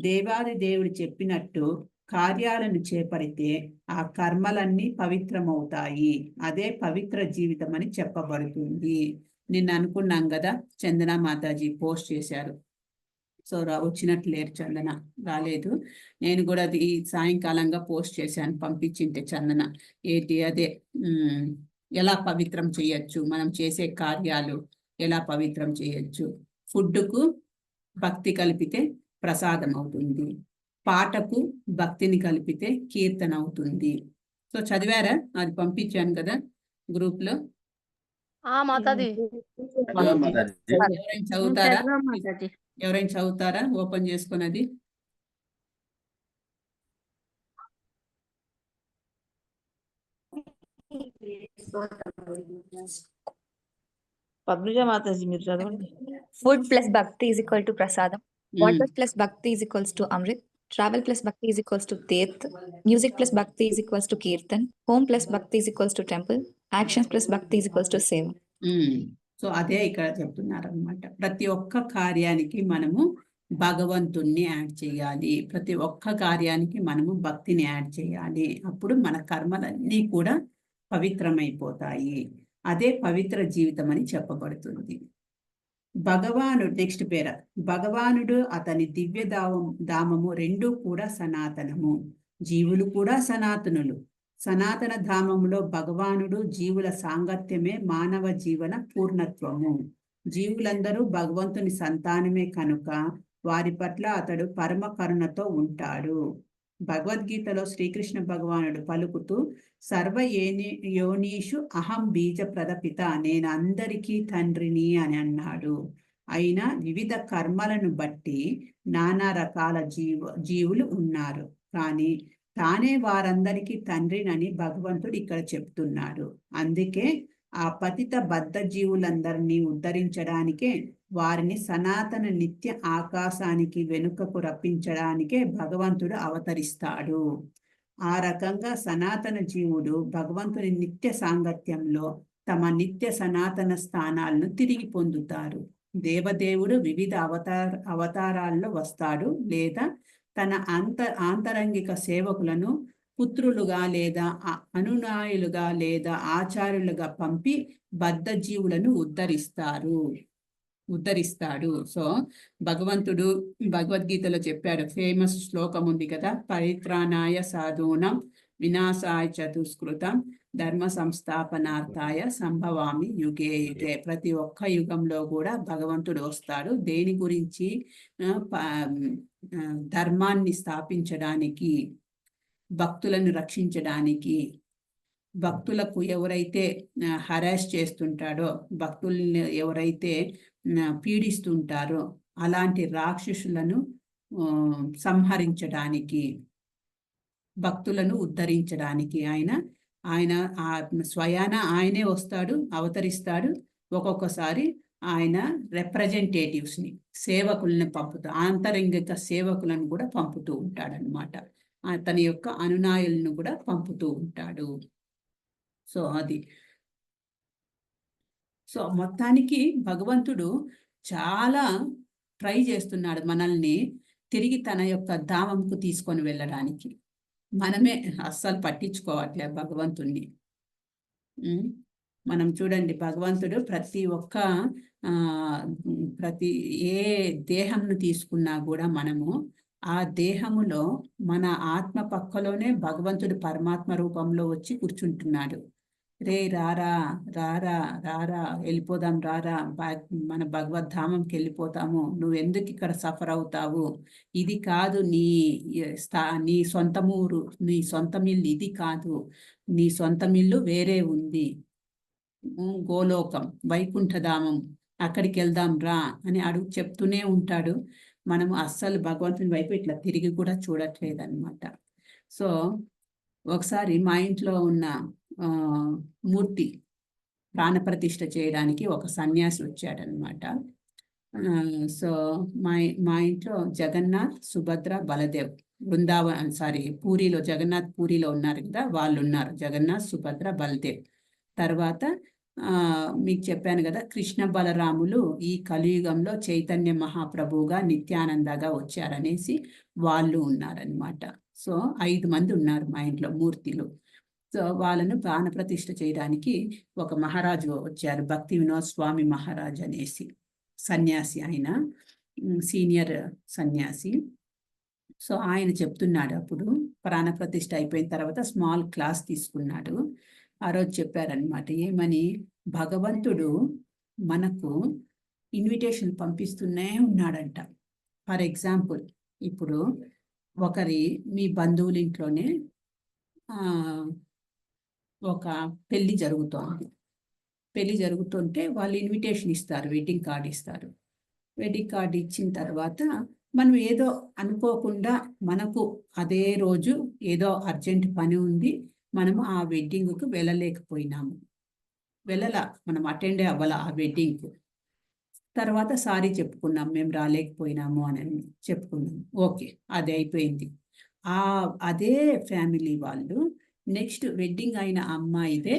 దేవాది దేవుడు చెప్పినట్టు కార్యాలను చేపడితే ఆ కర్మలన్నీ పవిత్రమవుతాయి. అదే పవిత్ర జీవితం అని చెప్పబడుతుంది. నిన్న అనుకున్నాం కదా, చందన మాతాజీ పోస్ట్ చేశారు. సో వచ్చినట్లు లేరు, చందన రాలేదు. నేను కూడా అది సాయంకాలంగా పోస్ట్ చేశాను, పంపించింటే చందన అదే ఎలా పవిత్రం చేయొచ్చు, మనం చేసే కార్యాలు ఎలా పవిత్రం చేయొచ్చు. ఫుడ్కు భక్తి కలిపితే ప్రసాదం అవుతుంది, పాటకు భక్తిని కలిపితే కీర్తన అవుతుంది. సో చదివారా? అది పంపించాను కదా గ్రూప్ లో. ఎవరైనా చదువుతారా? ఓపెన్ చేసుకున్నది. పద్మజ మాతాజీ మీరు చదవండి. Food plus bhakti is equal to prasadam. Water plus bhakti is equals to amrit. Travel plus bhakti is equals to tirth. Music plus bhakti is equals to kirtan. Home plus bhakti is equals to temple. Actions plus bhakti is equals to seva. So అదే ఇక్కడ చెప్తున్నారు అనమాట. ప్రతి ఒక్క కార్యానికి మనము భగవంతుణ్ణి add చేయాలి. ప్రతి ఒక్క కార్యానికి మనము భక్తిని యాడ్ చేయాలి. అప్పుడు మన కర్మలన్నీ కూడా పవిత్రమైపోతాయి. అదే పవిత్ర జీవితం అని చెప్పబడుతుంది. భగవానుడు నెక్స్ట్ పేర భగవానుడు, అతని దివ్య ధామము రెండూ కూడా సనాతనము. జీవులు కూడా సనాతనులు. సనాతన ధామములో భగవానుడు, జీవుల సాంగత్యమే మానవ జీవన పూర్ణత్వము. జీవులందరూ భగవంతుని సంతానమే కనుక వారి పట్ల అతడు పరమ కరుణతో ఉంటాడు. భగవద్గీతలో శ్రీకృష్ణ భగవానుడు పలుకుతూ సర్వ యోనీషు అహం బీజ ప్రదపిత, నేను అందరికీ తండ్రిని అని అన్నాడు. అయినా వివిధ కర్మలను బట్టి నానా రకాల జీవులు ఉన్నారు. కానీ తానే వారందరికీ తండ్రినని భగవంతుడు ఇక్కడ చెప్తున్నాడు. అందుకే ఆ పతిత బద్ధ జీవులందరినీ ఉద్ధరించడానికే, వారిని సనాతన నిత్య ఆకాశానికి వెనుకకు రప్పించడానికే భగవంతుడు అవతరిస్తాడు. ఆ రకంగా సనాతన జీవుడు భగవంతుని నిత్య సాంగత్యంలో తమ నిత్య సనాతన స్థానాలను తిరిగి పొందుతారు. దేవదేవుడు వివిధ అవతారాల్లో వస్తాడు, లేదా తన ఆంతరంగిక సేవకులను పుత్రులుగా లేదా అనునాయులుగా లేదా ఆచార్యులుగా పంపి బద్ధ జీవులను ఉద్ధరిస్తాడు. సో భగవంతుడు భగవద్గీతలో చెప్పాడు, ఫేమస్ శ్లోకం ఉంది కదా, పరిత్రాణాయ సాధూనం వినాశాయ చతుష్కృతం ధర్మ సంస్థాపనార్థాయ సంభవామి యుగే యుగే. ప్రతి ఒక్క యుగంలో కూడా భగవంతుడు వస్తాడు. దేని గురించి? ధర్మాన్ని స్థాపించడానికి, భక్తులను రక్షించడానికి. భక్తులకు ఎవరైతే హరాస్ చేస్తుంటాడో, భక్తుల్ని ఎవరైతే పీడిస్తుంటారో అలాంటి రాక్షసులను సంహరించడానికి, భక్తులను ఉద్ధరించడానికి ఆయన స్వయాన ఆయనే వస్తాడు, అవతరిస్తాడు. ఒక్కొక్కసారి ఆయన రిప్రజెంటేటివ్స్ని, సేవకులను ఆంతరంగిక సేవకులను కూడా పంపుతూ ఉంటాడనమాట. తన యొక్క అనునాయులను కూడా పంపుతూ ఉంటాడు. సో అది మొత్తానికి భగవంతుడు చాలా ట్రై చేస్తున్నాడు మనల్ని తిరిగి తన యొక్క ధామంకు తీసుకొని వెళ్ళడానికి. మనమే అస్సలు పట్టించుకోవట్లే భగవంతుణ్ణి. మనం చూడండి, భగవంతుడు ప్రతి ఏ దేహంను తీసుకున్నా కూడా మనము ఆ దేహములో మన ఆత్మ పక్కలోనే భగవంతుడు పరమాత్మ రూపంలో వచ్చి కూర్చుంటున్నాడు. రే రారా రారా రారా, వెళ్ళిపోదాం రారా, మన భగవద్ధామంకి వెళ్ళిపోతాము, నువ్వెందుకు ఇక్కడ సఫర్ అవుతావు, ఇది కాదు నీ సొంతమూరు, నీ సొంతమిల్లు ఇది కాదు, నీ సొంతమిల్లు వేరే ఉంది, గోలోకం వైకుంఠధామం, అక్కడికి వెళ్దాం రా అని చెప్తూనే ఉంటాడు. మనము అస్సలు భగవంతుని వైపు ఇట్లా తిరిగి కూడా చూడట్లేదు అనమాట. సో ఒకసారి మా ఇంట్లో ఉన్న మూర్తి ప్రాణప్రతిష్ఠ చేయడానికి ఒక సన్యాసి వచ్చాడనమాట. సో మా ఇంట్లో జగన్నాథ్, సుభద్ర, బలదేవ్ పూరిలో జగన్నాథ్ పూరిలో ఉన్నారు కదా, వాళ్ళు ఉన్నారు, జగన్నాథ్, సుభద్ర, బలదేవ్. తర్వాత మీకు చెప్పాను కదా, కృష్ణ బలరాములు ఈ కలియుగంలో చైతన్య మహాప్రభువుగా నిత్యానందగా వచ్చారనేసి వాళ్ళు ఉన్నారనమాట. సో 5 మంది ఉన్నారు మా ఇంట్లో మూర్తిలు. సో వాళ్ళను ప్రాణప్రతిష్ఠ చేయడానికి ఒక మహారాజు వచ్చారు, భక్తి వినోద్ స్వామి మహారాజ్ అనేసి సన్యాసి, ఆయన సీనియర్ సన్యాసి. సో ఆయన చెప్తున్నాడు, అప్పుడు ప్రాణప్రతిష్ఠ అయిపోయిన తర్వాత స్మాల్ క్లాస్ తీసుకున్నాడు. ఆ రోజు చెప్పారనమాట, ఏమని, భగవంతుడు మనకు ఇన్విటేషన్ పంపిస్తూనే ఉన్నాడంట. ఫర్ ఎగ్జాంపుల్, ఇప్పుడు మీ బంధువుల ఇంట్లోనే ఒక పెళ్లి జరుగుతుంటే వాళ్ళు ఇన్విటేషన్ ఇస్తారు, వెడ్డింగ్ కార్డు ఇస్తారు. వెడ్డింగ్ కార్డు ఇచ్చిన తర్వాత మనం ఏదో అనుకోకుండా, మనకు అదే రోజు ఏదో అర్జెంట్ పని ఉంది, మనము ఆ వెడ్డింగ్కు వెళ్ళలేకపోయినాము, మనం అటెండ్ అవ్వాల ఆ వెడ్డింగ్కు. తర్వాత సారీ చెప్పుకున్నాం, మేము రాలేకపోయినాము అని చెప్పుకున్నాం, ఓకే, అది అయిపోయింది. అదే ఫ్యామిలీ వాళ్ళు నెక్స్ట్ వెడ్డింగ్ అయిన అమ్మాయిదే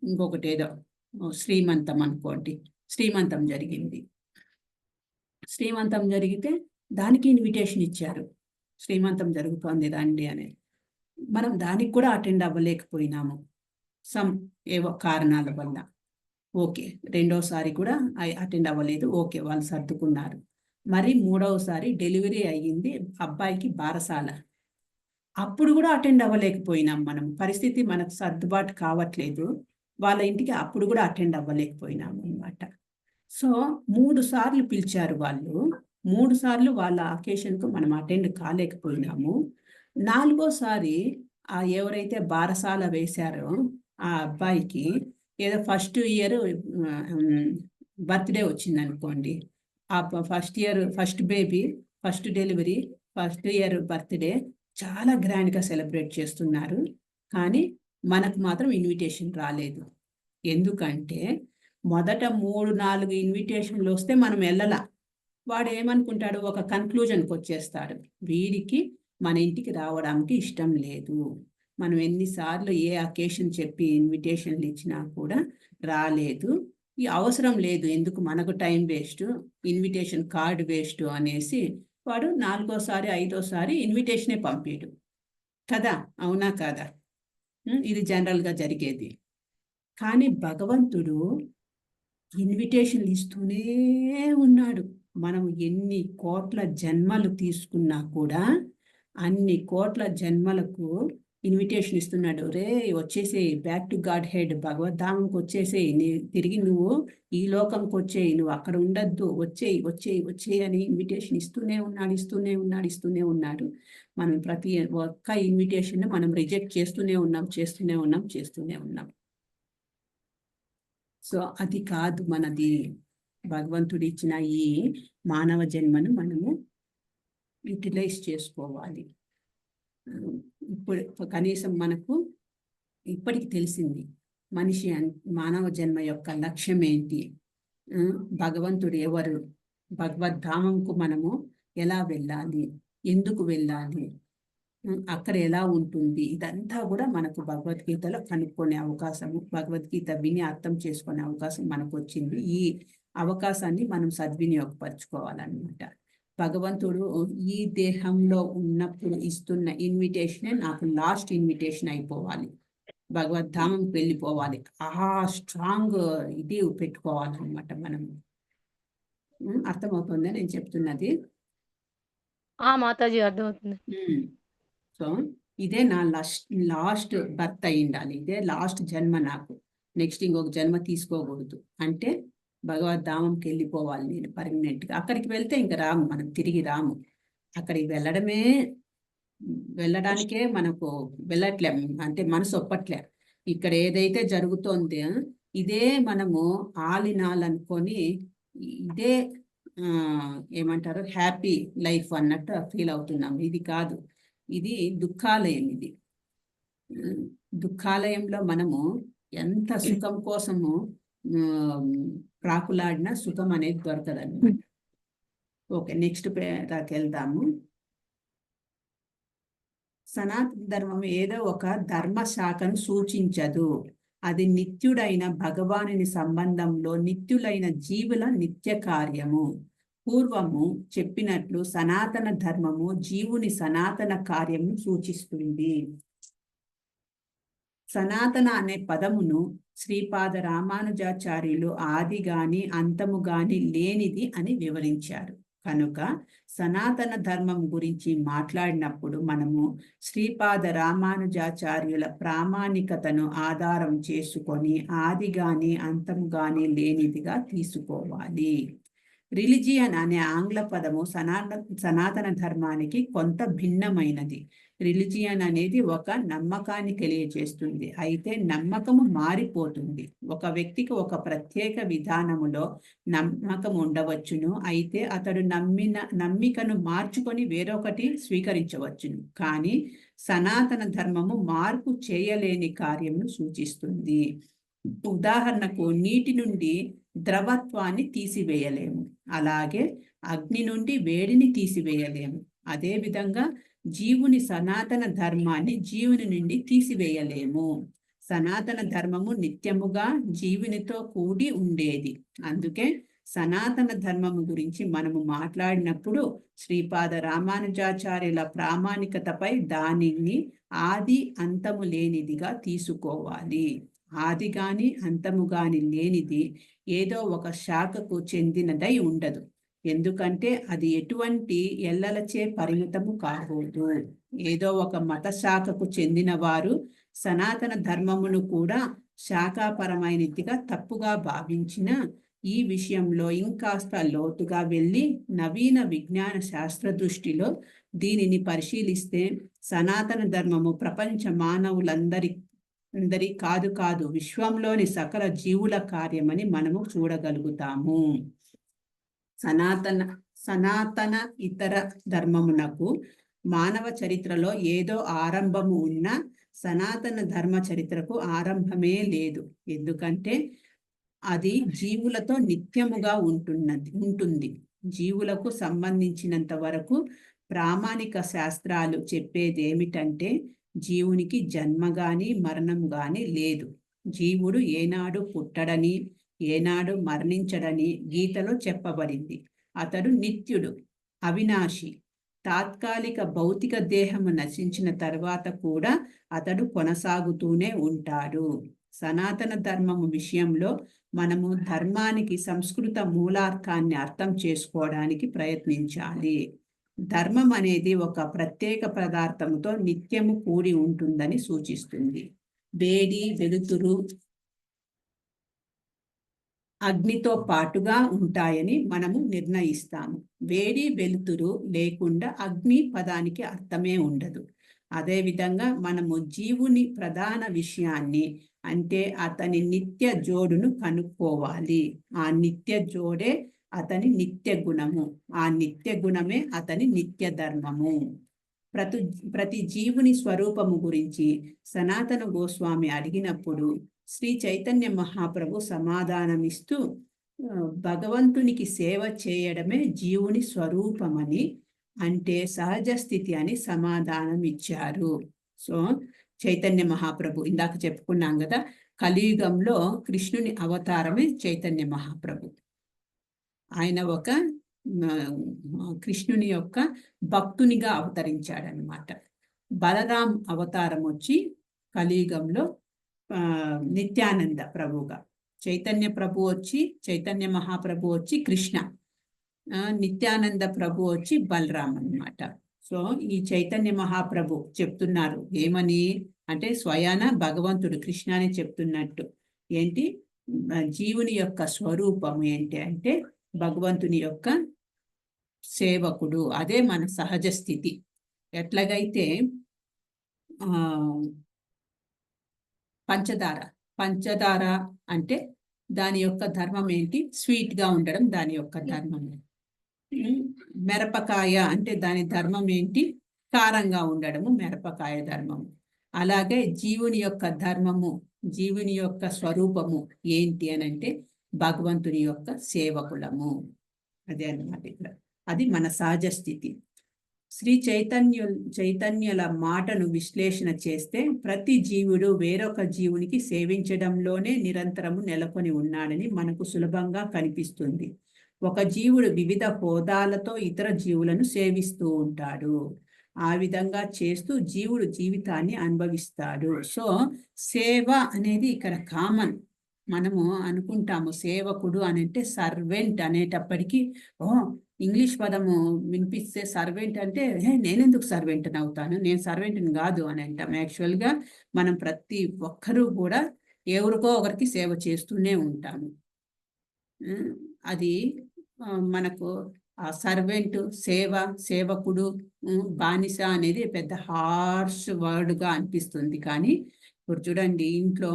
ఇంకొకటి ఏదో శ్రీమంతం అనుకోండి, శ్రీమంతం జరిగింది. శ్రీమంతం జరిగితే దానికి ఇన్విటేషన్ ఇచ్చారు, శ్రీమంతం జరుగుతోంది రండి అని. మనం దానికి కూడా అటెండ్ అవ్వలేకపోయినాము ఏవో కారణాల వల్ల. ఓకే, రెండోసారి కూడా అటెండ్ అవ్వలేదు, ఓకే, వాళ్ళు సర్దుకున్నారు. మరి 3వసారి డెలివరీ అయ్యింది, అబ్బాయికి బారసాల, అప్పుడు కూడా అటెండ్ అవ్వలేకపోయినాం మనం. పరిస్థితి మనకు సర్దుబాటు కావట్లేదు, వాళ్ళ ఇంటికి అప్పుడు కూడా అటెండ్ అవ్వలేకపోయినాము అనమాట. సో 3 సార్లు పిలిచారు వాళ్ళు, 3 సార్లు వాళ్ళ అకేషన్కు మనం అటెండ్ కాలేకపోయినాము. 4వసారి ఎవరైతే బారసాల వేశారో ఆ అబ్బాయికి ఏదో ఫస్ట్ ఇయర్ బర్త్డే వచ్చింది అనుకోండి, ఆ first baby, first delivery, first year birthday చాలా గ్రాండ్గా సెలబ్రేట్ చేస్తున్నారు. కానీ మనకు మాత్రం ఇన్విటేషన్ రాలేదు. ఎందుకంటే మొదట 3-4 ఇన్విటేషన్లు వస్తే మనం వెళ్ళలా. వాడు ఏమనుకుంటాడు, ఒక కన్క్లూజన్కి వచ్చేస్తాడు, వీడికి మన ఇంటికి రావడానికి ఇష్టం లేదు, మనం ఎన్నిసార్లు ఏ అకేషన్ చెప్పి ఇన్విటేషన్లు ఇచ్చినా కూడా రాలేదు, ఈ అవసరం లేదు, ఎందుకు మనకు time waste, invitation card waste అనేసి వాడు 4వ సారి 5వ సారి ఇన్విటేషనే పంపాడు కదా, అవునా కాదా? ఇది జనరల్గా జరిగేది. కానీ భగవంతుడు ఇన్విటేషన్లు ఇస్తూనే ఉన్నాడు. మనం ఎన్ని కోట్ల జన్మలు తీసుకున్నా కూడా అన్ని కోట్ల జన్మలకు ఇన్విటేషన్ ఇస్తున్నాడు. రే వచ్చేసేయి, బ్యాక్ టు గాడ్ హెడ్, భగవద్ధామంకి వచ్చేసేయి, తిరిగి నువ్వు ఈ లోకంకి వచ్చేయి, నువ్వు అక్కడ ఉండద్దు, వచ్చేయి వచ్చేయి వచ్చేయి అని ఇన్విటేషన్ ఇస్తూనే ఉన్నాడు. మనం ప్రతి ఒక్క ఇన్విటేషన్ మనం రిజెక్ట్ చేస్తూనే ఉన్నాం. సో అది కాదు మనది. భగవంతుడు ఇచ్చిన ఈ మానవ జన్మను మనము యూటిలైజ్ చేసుకోవాలి. ఇప్పుడు కనీసం మనకు ఇప్పటికి తెలిసింది మానవ జన్మ యొక్క లక్ష్యం ఏంటి, భగవంతుడు ఎవరు, భగవద్ధామంకు మనము ఎలా వెళ్ళాలి, ఎందుకు వెళ్ళాలి, అక్కడ ఎలా ఉంటుంది, ఇదంతా కూడా మనకు భగవద్గీతలో కనుక్కునే అవకాశము, భగవద్గీత విని అర్థం చేసుకునే అవకాశం మనకు వచ్చింది. ఈ అవకాశాన్ని మనం సద్వినియోగపరచుకోవాలన్నమాట. భగవంతుడు ఈ దేహంలో ఉన్నప్పుడు ఇస్తున్న ఇన్విటేషనే నాకు లాస్ట్ ఇన్విటేషన్ అయిపోవాలి, భగవద్ధామంకి వెళ్ళిపోవాలి. స్ట్రాంగ్ ఇది పెట్టుకోవాలన్నమాట మనం. అర్థమవుతుందా నేను చెప్తున్నది? మాతాజీ అర్థమవుతుంది. సో ఇదే నా లాస్ట్ బర్త్ అయి ఉండాలి, ఇదే లాస్ట్ జన్మ నాకు. నెక్స్ట్ ఇంకొక జన్మ తీసుకోకూడదు. అంటే భగవద్ధామంకి వెళ్ళిపోవాలి నేను పర్మనెంట్గా. అక్కడికి వెళ్తే ఇంకా రాము, మనం తిరిగి రాము. అక్కడికి వెళ్ళడానికే మనకు వెళ్ళట్లే, అంటే మనసు ఒప్పట్లే. ఇక్కడ ఏదైతే జరుగుతోందో ఇదే మనము ఆలినాలనుకొని ఇదే ఏమంటారు హ్యాపీ లైఫ్ అన్నట్టు ఫీల్ అవుతున్నాం. ఇది కాదు, ఇది దుఃఖాలయం. ఇది దుఃఖాలయంలో మనము ఎంత సుఖం కోసము ప్రాకులాడినా సుఖం అనేది దొరకదన్నమాట. ఓకే, నెక్స్ట్ పేరాకి వెళ్దాము. సనాతన ధర్మం ఏదో ఒక ధర్మ శాఖను సూచించదు. అది నిత్యుడైన భగవానుని సంబంధంలో నిత్యులైన జీవుల నిత్య కార్యము. పూర్వము చెప్పినట్లు సనాతన ధర్మము జీవుని సనాతన కార్యము సూచిస్తుంది. సనాతన అనే పదమును శ్రీపాద రామానుజాచార్యులు ఆది గాని అంతము గాని లేనిది అని వివరించారు. కనుక సనాతన ధర్మం గురించి మాట్లాడినప్పుడు మనము శ్రీపాద రామానుజాచార్యుల ప్రామాణికతను ఆధారం చేసుకొని ఆది గాని అంతము గాని లేనిదిగా తీసుకోవాలి. రిలిజియన్ అనే ఆంగ్ల పదము సనాతన ధర్మానికి కొంత భిన్నమైనది. రిలిజియన్ అనేది ఒక నమ్మకాన్ని తెలియజేస్తుంది. అయితే నమ్మకము మారిపోతుంది. ఒక వ్యక్తికి ఒక ప్రత్యేక విధానములో నమ్మకం ఉండవచ్చును. అయితే అతడు నమ్మికను మార్చుకొని వేరొకటి స్వీకరించవచ్చును. కానీ సనాతన ధర్మము మార్పు చేయలేని కార్యమును సూచిస్తుంది. ఉదాహరణకు నీటి నుండి ద్రవత్వాన్ని తీసివేయలేము, అలాగే అగ్ని నుండి వేడిని తీసివేయలేము. అదేవిధంగా జీవుని సనాతన ధర్మాన్ని జీవుని నుండి తీసివేయలేము. సనాతన ధర్మము నిత్యముగా జీవునితో కూడి ఉండేది. అందుకే సనాతన ధర్మము గురించి మనము మాట్లాడినప్పుడు శ్రీపాద రామానుజాచార్యుల ప్రామాణికతపై దానిని ఆది అంతము లేనిదిగా తీసుకోవాలి. ఆది గాని అంతము గాని లేనిది ఏదో ఒక శాఖకు చెందినదై ఉండదు. ఎందుకంటే అది ఎటువంటి ఎల్లలచే పరిమితము కాకూడదు. ఏదో ఒక మత శాఖకు చెందిన వారు సనాతన ధర్మమును కూడా శాఖాపరమైనదిగా తప్పుగా భావించిన ఈ విషయంలో ఇంకాస్త లోతుగా వెళ్ళి నవీన విజ్ఞాన శాస్త్ర దృష్టిలో దీనిని పరిశీలిస్తే సనాతన ధర్మము ప్రపంచ మానవులందరి కాదు విశ్వంలోని సకల జీవుల కార్యమని మనము చూడగలుగుతాము. సనాతన ఇతర ధర్మమునకు మానవ చరిత్రలో ఏదో ఆరంభము ఉన్న సనాతన ధర్మ చరిత్రకు ఆరంభమే లేదు. ఎందుకంటే అది జీవులతో నిత్యముగా ఉంటుంది. జీవులకు సంబంధించినంత వరకు ప్రామాణిక శాస్త్రాలు చెప్పేది ఏమిటంటే జీవునికి జన్మ గాని మరణం గాని లేదు. జీవుడు ఏనాడు పుట్టడని ఏనాడు మరణించడని గీతలో చెప్పబడింది. అతడు నిత్యుడు. అవినాశి. తాత్కాలిక భౌతిక దేహము నశించిన తర్వాత కూడా అతడు కొనసాగుతూనే ఉంటాడు. సనాతన ధర్మము విషయంలో మనము ధర్మానికి సంస్కృత మూలార్థాన్ని అర్థం చేసుకోవడానికి ప్రయత్నించాలి. ధర్మం అనేది ఒక ప్రత్యేక పదార్థముతో నిత్యము కూడి ఉంటుందని సూచిస్తుంది. వేడి, వెలుతురు, అగ్నితో పాటుగా ఉంటాయని మనము నిర్ణయిస్తాము. వేడి, వెలుతురు లేకుండా అగ్ని పదానికి అర్థమే ఉండదు. అదేవిధంగా మనము జీవుని ప్రధాన విషయాన్ని, అంటే అతని నిత్య జోడును కనుక్కోవాలి. ఆ నిత్య జోడే అతని నిత్య గుణము. ఆ నిత్య గుణమే అతని నిత్య ధర్మము. ప్రతి జీవుని స్వరూపము గురించి సనాతన గోస్వామి అడిగినప్పుడు శ్రీ చైతన్య మహాప్రభు సమాధానమిస్తూ భగవంతునికి సేవ చేయడమే జీవుని స్వరూపమని, అంటే సహజ స్థితి అని సమాధానం ఇచ్చారు. సో చైతన్య మహాప్రభు ఇందాక చెప్పుకున్నాం కదా, కలియుగంలో కృష్ణుని అవతారమే చైతన్య మహాప్రభు. ఆయన ఒక కృష్ణుని యొక్క భక్తునిగా అవతరించాడనమాట. బలరాం అవతారం వచ్చి కలియుగంలో నిత్యానంద ప్రభువుగా, చైతన్య ప్రభు వచ్చి, చైతన్య మహాప్రభు వచ్చి కృష్ణ, నిత్యానంద ప్రభు వచ్చి బలరాం అన్నమాట. సో ఈ చైతన్య మహాప్రభు చెప్తున్నారు ఏమని అంటే, స్వయాన భగవంతుడు కృష్ణ అని చెప్తున్నట్టు ఏంటి, జీవుని యొక్క స్వరూపం ఏంటి అంటే భగవంతుని యొక్క సేవకుడు. అదే మన సహజ స్థితి. ఎట్లాగైతే పంచదార అంటే దాని యొక్క ధర్మం ఏంటి, స్వీట్ గా ఉండడం దాని యొక్క ధర్మం. మిరపకాయ అంటే దాని ధర్మం ఏంటి, కారంగా ఉండడము మిరపకాయ ధర్మము. అలాగే జీవుని యొక్క ధర్మము, జీవుని యొక్క స్వరూపము ఏంటి అని అంటే భగవంతుని యొక్క సేవకులము. అదే అన్నమాట ఇక్కడ. అది మన సహజ స్థితి. శ్రీ చైతన్యుల మాటను విశ్లేషణ చేస్తే ప్రతి జీవుడు వేరొక జీవునికి సేవించడంలోనే నిరంతరము నెలకొని ఉన్నాడని మనకు సులభంగా కనిపిస్తుంది. ఒక జీవుడు వివిధ హోదాలతో ఇతర జీవులను సేవిస్తూ ఉంటాడు. ఆ విధంగా చేస్తూ జీవుడు జీవితాన్ని అనుభవిస్తాడు. సో సేవ అనేది ఇక్కడ కామన్. మనము అనుకుంటాము సేవకుడు అని అంటే సర్వెంట్ అనేటప్పటికీ, ఇంగ్లీష్ పదము వినిపిస్తే సర్వెంట్ అంటే నేనెందుకు సర్వెంట్ అవుతాను, నేను సర్వెంట్ని కాదు అని అంటాం. యాక్చువల్గా మనం ప్రతి ఒక్కరూ కూడా ఎవరికో ఒకరికి సేవ చేస్తూనే ఉంటాము. అది మనకు ఆ సర్వెంట్, సేవకుడు, బానిస అనేది పెద్ద హార్ష్ వర్డ్గా అనిపిస్తుంది. కానీ ఇప్పుడు చూడండి, ఇంట్లో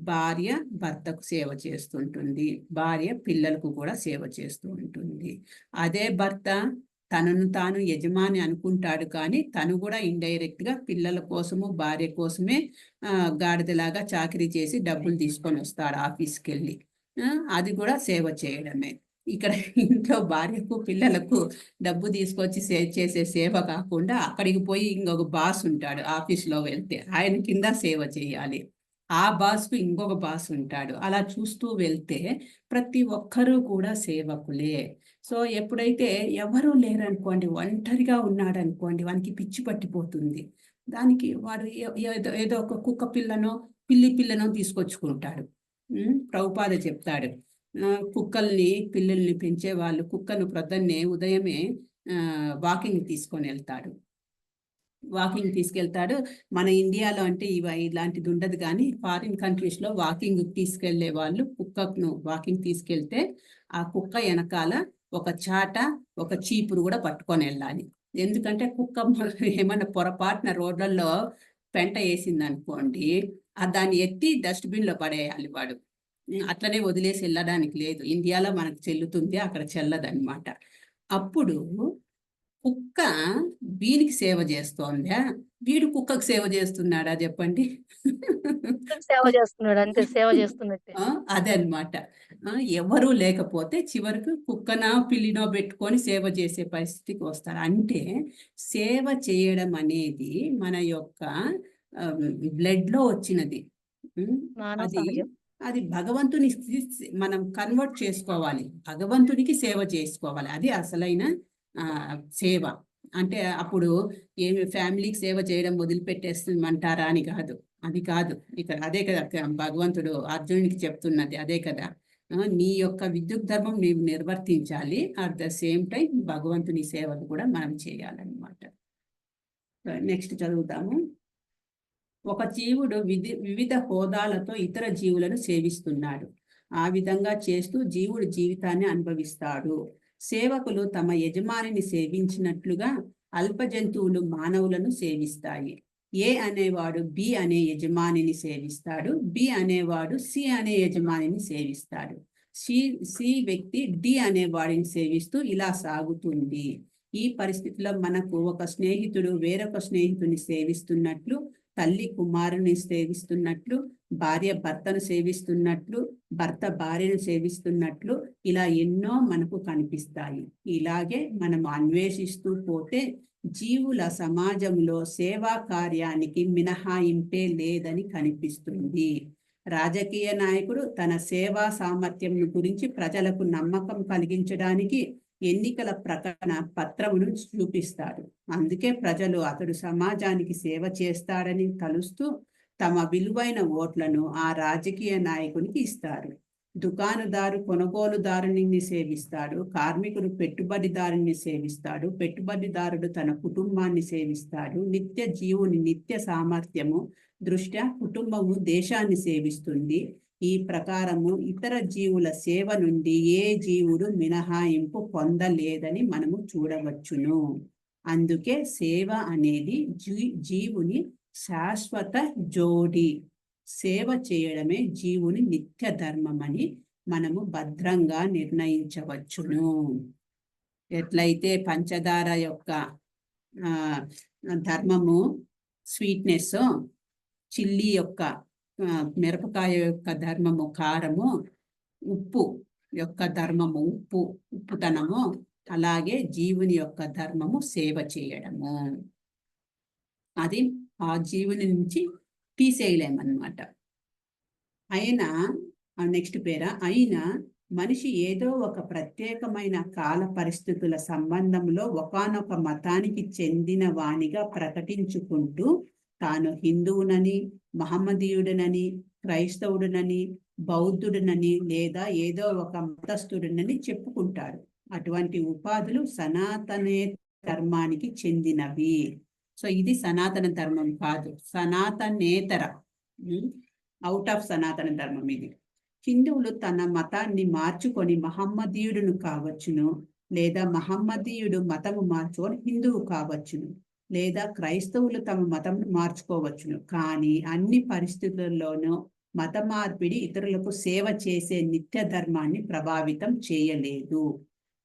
భార్య భర్తకు సేవ చేస్తుంటుంది, భార్య పిల్లలకు కూడా సేవ చేస్తూ ఉంటుంది. అదే భర్త తనను తాను యజమాని అనుకుంటాడు, కానీ తను కూడా ఇండైరెక్ట్ గా పిల్లల కోసము భార్య కోసమే గాడిదలాగా చాకరీ చేసి డబ్బులు తీసుకొని వస్తాడు ఆఫీస్కి వెళ్ళి. అది కూడా సేవ చేయడమే. ఇక్కడ ఇంట్లో భార్యకు పిల్లలకు డబ్బు తీసుకొచ్చి చేసే సేవ కాకుండా అక్కడికి పోయి ఇంకొక బాస్ ఉంటాడు ఆఫీస్లో వెళ్తే, ఆయన కింద సేవ చేయాలి. ఆ బాస్కు ఇంకొక బాస్ ఉంటాడు. అలా చూస్తూ వెళ్తే ప్రతి ఒక్కరూ కూడా సేవకులే. సో ఎప్పుడైతే ఎవరూ లేరనుకోండి, ఒంటరిగా ఉన్నాడు అనుకోండి, వానికి పిచ్చి పట్టిపోతుంది. దానికి వాడు ఏదో ఒక కుక్క పిల్లనో పిల్లి పిల్లనో తీసుకొచ్చుకుంటాడు. ప్రభుపాద చెప్తాడు, కుక్కల్ని పిల్లల్ని పెంచే వాళ్ళు కుక్కను ప్రొద్దున్నే ఉదయమే వాకింగ్ తీసుకెళ్తాడు. మన ఇండియాలో అంటే ఇలాంటిది ఉండదు, కానీ ఫారిన్ కంట్రీస్లో వాకింగ్ తీసుకెళ్లే వాళ్ళు కుక్కను వాకింగ్ తీసుకెళ్తే ఆ కుక్క వెనకాల ఒక చాట, ఒక చీపురు కూడా పట్టుకొని వెళ్ళాలి. ఎందుకంటే కుక్క ఏమన్నా పొరపాటున రోడ్లలో పెంట వేసింది అనుకోండి, దాన్ని ఎత్తి డస్ట్బిన్లో పడేయాలి వాడు. అట్లనే వదిలేసి వెళ్ళడానికి లేదు. ఇండియాలో మనకు చెల్లుతుంది, అక్కడ చెల్లదన్నమాట. అప్పుడు కుక్క వీనికి సేవ చేస్తోందా, వీడు కుక్కకు సేవ చేస్తున్నాడా చెప్పండి? సేవ చేస్తున్నాడు, అంతే, సేవ చేస్తున్నట్టే. అదే అన్నమాట. ఎవరూ లేకపోతే చివరికి కుక్కనో పిల్లినో పెట్టుకొని సేవ చేసే పరిస్థితికి వస్తారు. అంటే సేవ చేయడం అనేది మన యొక్క బ్లడ్ లో వచ్చినది. అది భగవంతుని మనం కన్వర్ట్ చేసుకోవాలి, భగవంతునికి సేవ చేసుకోవాలి. అది అసలైన సేవ అంటే అప్పుడు ఏమి ఫ్యామిలీకి సేవ చేయడం వదిలిపెట్టేస్తామంటారా అని కాదు, అది కాదు. ఇక్కడ అదే కదా భగవంతుడు అర్జునుడికి చెప్తున్నది అదే కదా. నీ యొక్క విద్యుత్ ధర్మం నీవు నిర్వర్తించాలి, అట్ ద సేమ్ టైం భగవంతుని సేవలు కూడా మనం చేయాలన్నమాట. నెక్స్ట్ చదువుతాము. ఒక జీవుడు వివిధ హోదాలతో ఇతర జీవులను సేవిస్తున్నాడు. ఆ విధంగా చేస్తూ జీవుడు జీవితాన్ని అనుభవిస్తాడు. సేవకులు తమ యజమానిని సేవించినట్లుగా అల్ప జంతువులు మానవులను సేవిస్తాయి. ఏ అనేవాడు బి అనే యజమానిని సేవిస్తాడు, బి అనేవాడు సి అనే యజమానిని సేవిస్తాడు. సి వ్యక్తి డి అనే వాడిని సేవిస్తూ ఇలా సాగుతుంది. ఈ పరిస్థితిలో మనకు ఒక స్నేహితుడు వేరొక స్నేహితుని సేవిస్తున్నట్లు, తల్లి కుమారుని సేవిస్తున్నట్లు, భార్య భర్తను సేవిస్తున్నట్లు, భర్త భార్యను సేవిస్తున్నట్లు ఇలా ఎన్నో మనకు కనిపిస్తాయి. ఇలాగే మనం అన్వేషిస్తూ పోతే జీవుల సమాజంలో సేవా కార్యానికి మినహాయింపే లేదని కనిపిస్తుంది. రాజకీయ నాయకుడు తన సేవా సామర్థ్యం గురించి ప్రజలకు నమ్మకం కలిగించడానికి ఎన్నికల ప్రకటన పత్రమును చూపిస్తాడు. అందుకే ప్రజలు అతడు సమాజానికి సేవ చేస్తాడని తలుస్తూ తమ విలువైన ఓట్లను ఆ రాజకీయ నాయకునికి ఇస్తారు. దుకాణదారు కొనుగోలుదారుని సేవిస్తాడు, కార్మికుడు పెట్టుబడిదారుని సేవిస్తాడు, పెట్టుబడిదారుడు తన కుటుంబాన్ని సేవిస్తాడు. నిత్య జీవుని నిత్య సామర్థ్యము దృష్ట్యా కుటుంబము దేశాన్ని సేవిస్తుంది. ఈ ప్రకారము ఇతర జీవుల సేవ నుండి ఏ జీవుడు మినహాయింపు పొందలేదని మనము చూడవచ్చును. అందుకే సేవ అనేది జీవుని శాశ్వత జోడి. సేవ చేయడమే జీవుని నిత్య ధర్మమని మనము భద్రంగా నిర్ణయించవచ్చును. ఎట్లయితే పంచదార యొక్క ధర్మము స్వీట్నెస్, చిల్లీ యొక్క మిరపకాయ యొక్క ధర్మము కారము, ఉప్పు యొక్క ధర్మము ఉప్పుతనము, అలాగే జీవుని యొక్క ధర్మము సేవ చేయడము. అది ఆ జీవుని నుంచి తీసేయలేమన్నమాట. అయినా నెక్స్ట్ అయినా మనిషి ఏదో ఒక ప్రత్యేకమైన కాల పరిస్థితుల సంబంధంలో ఒకానొక మతానికి చెందిన వానిగా ప్రకటించుకుంటూ తాను హిందువునని, మహమ్మదీయుడనని, క్రైస్తవుడునని, బౌద్ధుడునని లేదా ఏదో ఒక మతస్థుడునని చెప్పుకుంటాడు. అటువంటి ఉపాధులు సనాతనే ధర్మానికి చెందినవి. సో ఇది సనాతన ధర్మం కాదు, సనాతనేతర, అవుట్ ఆఫ్ సనాతన ధర్మం ఇది. హిందువులు తన మతాన్ని మార్చుకొని మహమ్మదీయుడును కావచ్చును, లేదా మహమ్మదీయుడు మతము మార్చుకొని హిందువు కావచ్చును, లేదా క్రైస్తవులు తమ మతం మార్చుకోవచ్చును. కానీ అన్ని పరిస్థితుల్లోనూ మత మార్పిడి ఇతరులకు సేవ చేసే నిత్య ధర్మాన్ని ప్రభావితం చేయలేదు.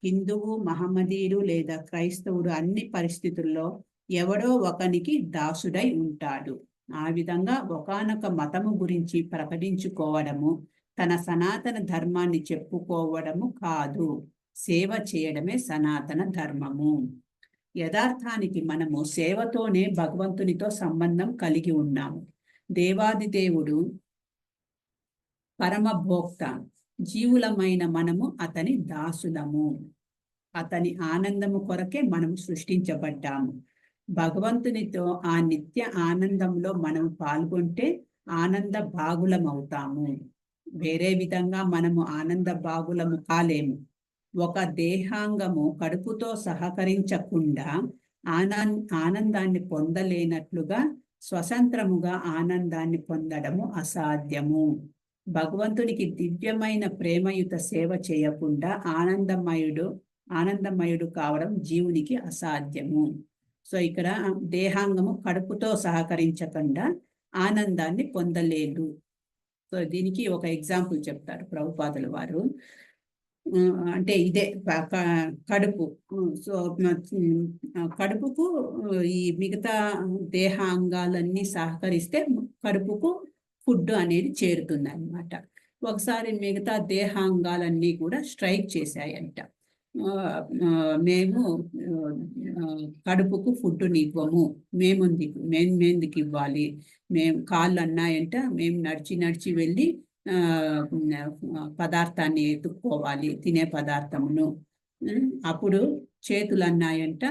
హిందువు, మహమ్మదీయుడు లేదా క్రైస్తవుడు అన్ని పరిస్థితుల్లో ఎవడో ఒకనికి దాసుడై ఉంటాడు. ఆ విధంగా ఒకానొక మతము గురించి ప్రకటించుకోవడము తన సనాతన ధర్మాన్ని చెప్పుకోవడము కాదు, సేవ చేయడమే సనాతన ధర్మము. యథార్థానికి మనము సేవతోనే భగవంతునితో సంబంధం కలిగి ఉన్నాము. దేవాది దేవుడు పరమభోక్త, జీవులమైన మనము అతని దాసులము. అతని ఆనందము కొరకే మనం సృష్టించబడ్డాము. భగవంతునితో ఆ నిత్య ఆనందంలో మనం పాల్గొంటే ఆనంద భాగులమవుతాము. వేరే విధంగా మనము ఆనంద భాగులము కాలేము. ఒక దేహాంగము కడుపుతో సహకరించకుండా ఆనందాన్ని పొందలేనట్లుగా స్వతంత్రముగా ఆనందాన్ని పొందడము అసాధ్యము. భగవంతునికి దివ్యమైన ప్రేమయుత సేవ చేయకుండా ఆనందమయుడు కావడం జీవునికి అసాధ్యము. సో ఇక్కడ దేహాంగము కడుపుతో సహకరించకుండా ఆనందాన్ని పొందలేదు. సో దీనికి ఒక ఎగ్జాంపుల్ చెప్తారు ప్రభుపాదుల వారు. అంటే ఇదే కడుపు. సో కడుపుకు ఈ మిగతా దేహాంగాలన్నీ సహకరిస్తే కడుపుకు ఫుడ్ అనేది చేరుతుంది అన్నమాట. ఒకసారి మిగతా దేహాంగాలన్నీ కూడా స్ట్రైక్ చేశాయంట. మేము కడుపుకు ఫుడ్ని ఇవ్వము, మేమెందుకు ఇవ్వాలి, మేము కాళ్ళు అన్నాయంట, మేము నడిచి వెళ్ళి పదార్థాన్ని ఎత్తుక్కోవాలి, తినే పదార్థమును. అప్పుడు చేతులు అన్నాయంట,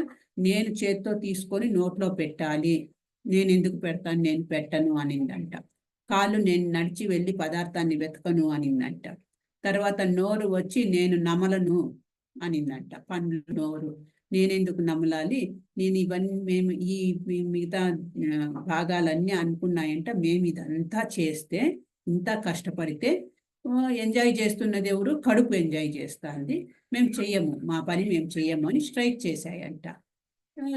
నేను చేత్తో తీసుకొని నోట్లో పెట్టాలి, నేను ఎందుకు పెడతాను, నేను పెట్టను అనిందంట. కాళ్ళు, నేను నడిచి వెళ్ళి పదార్థాన్ని వెతకను అనిందంట. తర్వాత నోరు వచ్చి నేను నమలను అనిందంట. పండ్లు, నోరు, నేనెందుకు నమలాలి, నేను ఇవన్నీ, మేము ఈ మిగతా భాగాలన్నీ అనుకున్నాయంట, మేము ఇదంతా చేస్తే, ఇంత కష్టపడితే ఎంజాయ్ చేస్తున్నది ఎవరు, కడుపు ఎంజాయ్ చేస్తుంది, మేము చెయ్యము, మా పని మేము చెయ్యము అని స్ట్రైక్ చేశాయంట.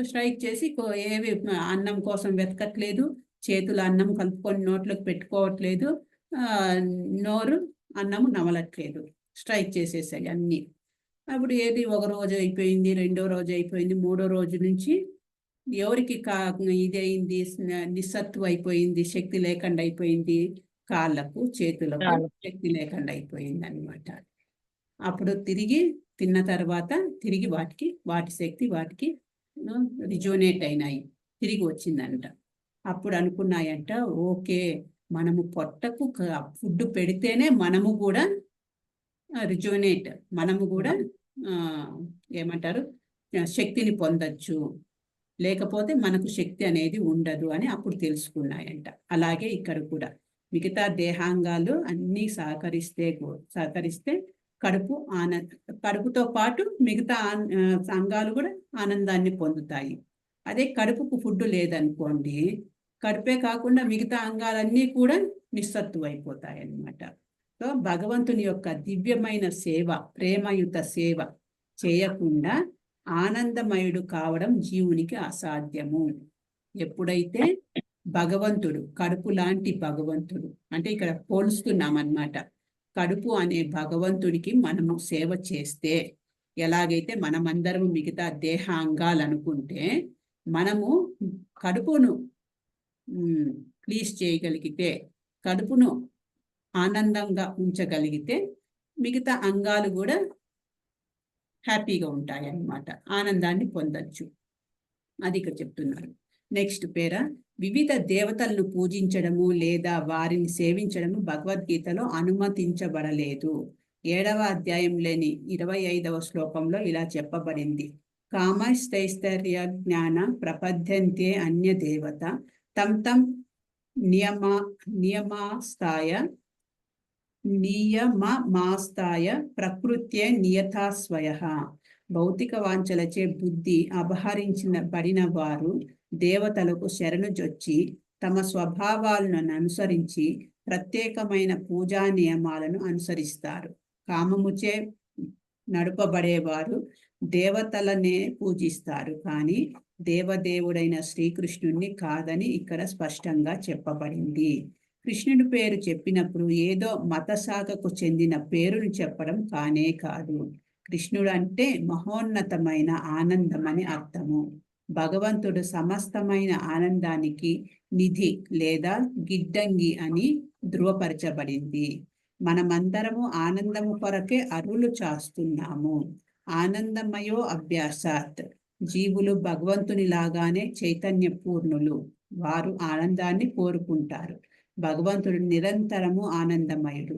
స్ట్రైక్ చేసి ఏవి అన్నం కోసం వెతకట్లేదు, చేతులు అన్నం కలుపుకొని నోట్లోకి పెట్టుకోవట్లేదు, నోరు అన్నము నమలట్లేదు, స్ట్రైక్ చేసేసాయి అన్నీ. అప్పుడు ఏది, ఒక రోజు అయిపోయింది, రెండో రోజు అయిపోయింది, మూడో రోజు నుంచి ఎవరికి ఇదైంది, నిస్సత్తువ అయిపోయింది, శక్తి లేకుండా అయిపోయింది, కాళ్ళకు చేతులకు శక్తి లేకుండా అయిపోయింది అనమాట. అప్పుడు తిరిగి తిన్న తర్వాత తిరిగి వాటి శక్తి వాటికి రిజోనేట్ అయినాయి, తిరిగి వచ్చిందంట. అప్పుడు అనుకున్నాయంట, ఓకే, మనము పొట్టకు ఫుడ్ పెడితేనే మనము కూడా రిజోనేట్, మనము కూడా ఏమంటారు, శక్తిని పొందొచ్చు, లేకపోతే మనకు శక్తి అనేది ఉండదు అని అప్పుడు తెలుసుకున్నాయంట. అలాగే ఇక్కడ కూడా మిగతా దేహాంగాలు అన్నీ సహకరిస్తే కడుపుతో పాటు మిగతా అంగాలు కూడా ఆనందాన్ని పొందుతాయి. అదే కడుపుకు ఫుడ్ లేదనుకోండి, కడుపే కాకుండా మిగతా అంగాలన్నీ కూడా నిస్సత్తువ అయిపోతాయి అన్నమాట. సో భగవంతుని యొక్క దివ్యమైన సేవ, ప్రేమయుత సేవ చేయకుండా ఆనందమయుడు కావడం జీవునికి అసాధ్యము. ఎప్పుడైతే భగవంతుడు, కడుపు లాంటి భగవంతుడు, అంటే ఇక్కడ పోలుస్తున్నాం అన్నమాట, కడుపు అనే భగవంతుడికి మనము సేవ చేస్తే, ఎలాగైతే మనమందరము మిగతా దేహాంగాలు అనుకుంటే, మనము కడుపును ప్లీజ్ చేయగలిగితే, కడుపును ఆనందంగా ఉంచగలిగితే, మిగతా అంగాలు కూడా హ్యాపీగా ఉంటాయి అన్నమాట, ఆనందాన్ని పొందొచ్చు. అది ఇక్కడ చెప్తున్నారు. నెక్స్ట్ పేర, వివిధ దేవతలను పూజించడము లేదా వారిని సేవించడము భగవద్గీతలో అనుమతించబడలేదు. 7వ అధ్యాయంలోని 25వ శ్లోకంలో ఇలా చెప్పబడింది. కామస్తైస్తర్య జ్ఞాన ప్రపద్యంతే అన్య దేవత తం తం నియమమాస్తాయ ప్రకృత్యే నియతాస్వయః. భౌతిక వాంఛలచే బుద్ధి అపహరించబడిన వారు దేవతలకు శరణుజొచ్చి తమ స్వభావాలను అనుసరించి ప్రత్యేకమైన పూజా నియమాలను అనుసరిస్తారు. కామముచే నడుపబడేవారు దేవతలనే పూజిస్తారు, కానీ దేవదేవుడైన శ్రీకృష్ణుణ్ణి కాదని ఇక్కడ స్పష్టంగా చెప్పబడింది. కృష్ణుడి పేరు చెప్పినప్పుడు ఏదో మత శాఖకు చెందిన పేరును చెప్పడం కానే కాదు. కృష్ణుడు అంటే మహోన్నతమైన ఆనందం అని అర్థము. భగవంతుడు సమస్తమైన ఆనందానికి నిధి లేదా గిడ్డంగి అని ధృవపరచబడింది. మనమందరము ఆనందము కొరకే అరులు చాస్తున్నాము. ఆనందమయో అభ్యాసాత్. జీవులు భగవంతుని లాగానే చైతన్య పూర్ణులు, వారు ఆనందాన్ని కోరుకుంటారు. భగవంతుడు నిరంతరము ఆనందమయుడు.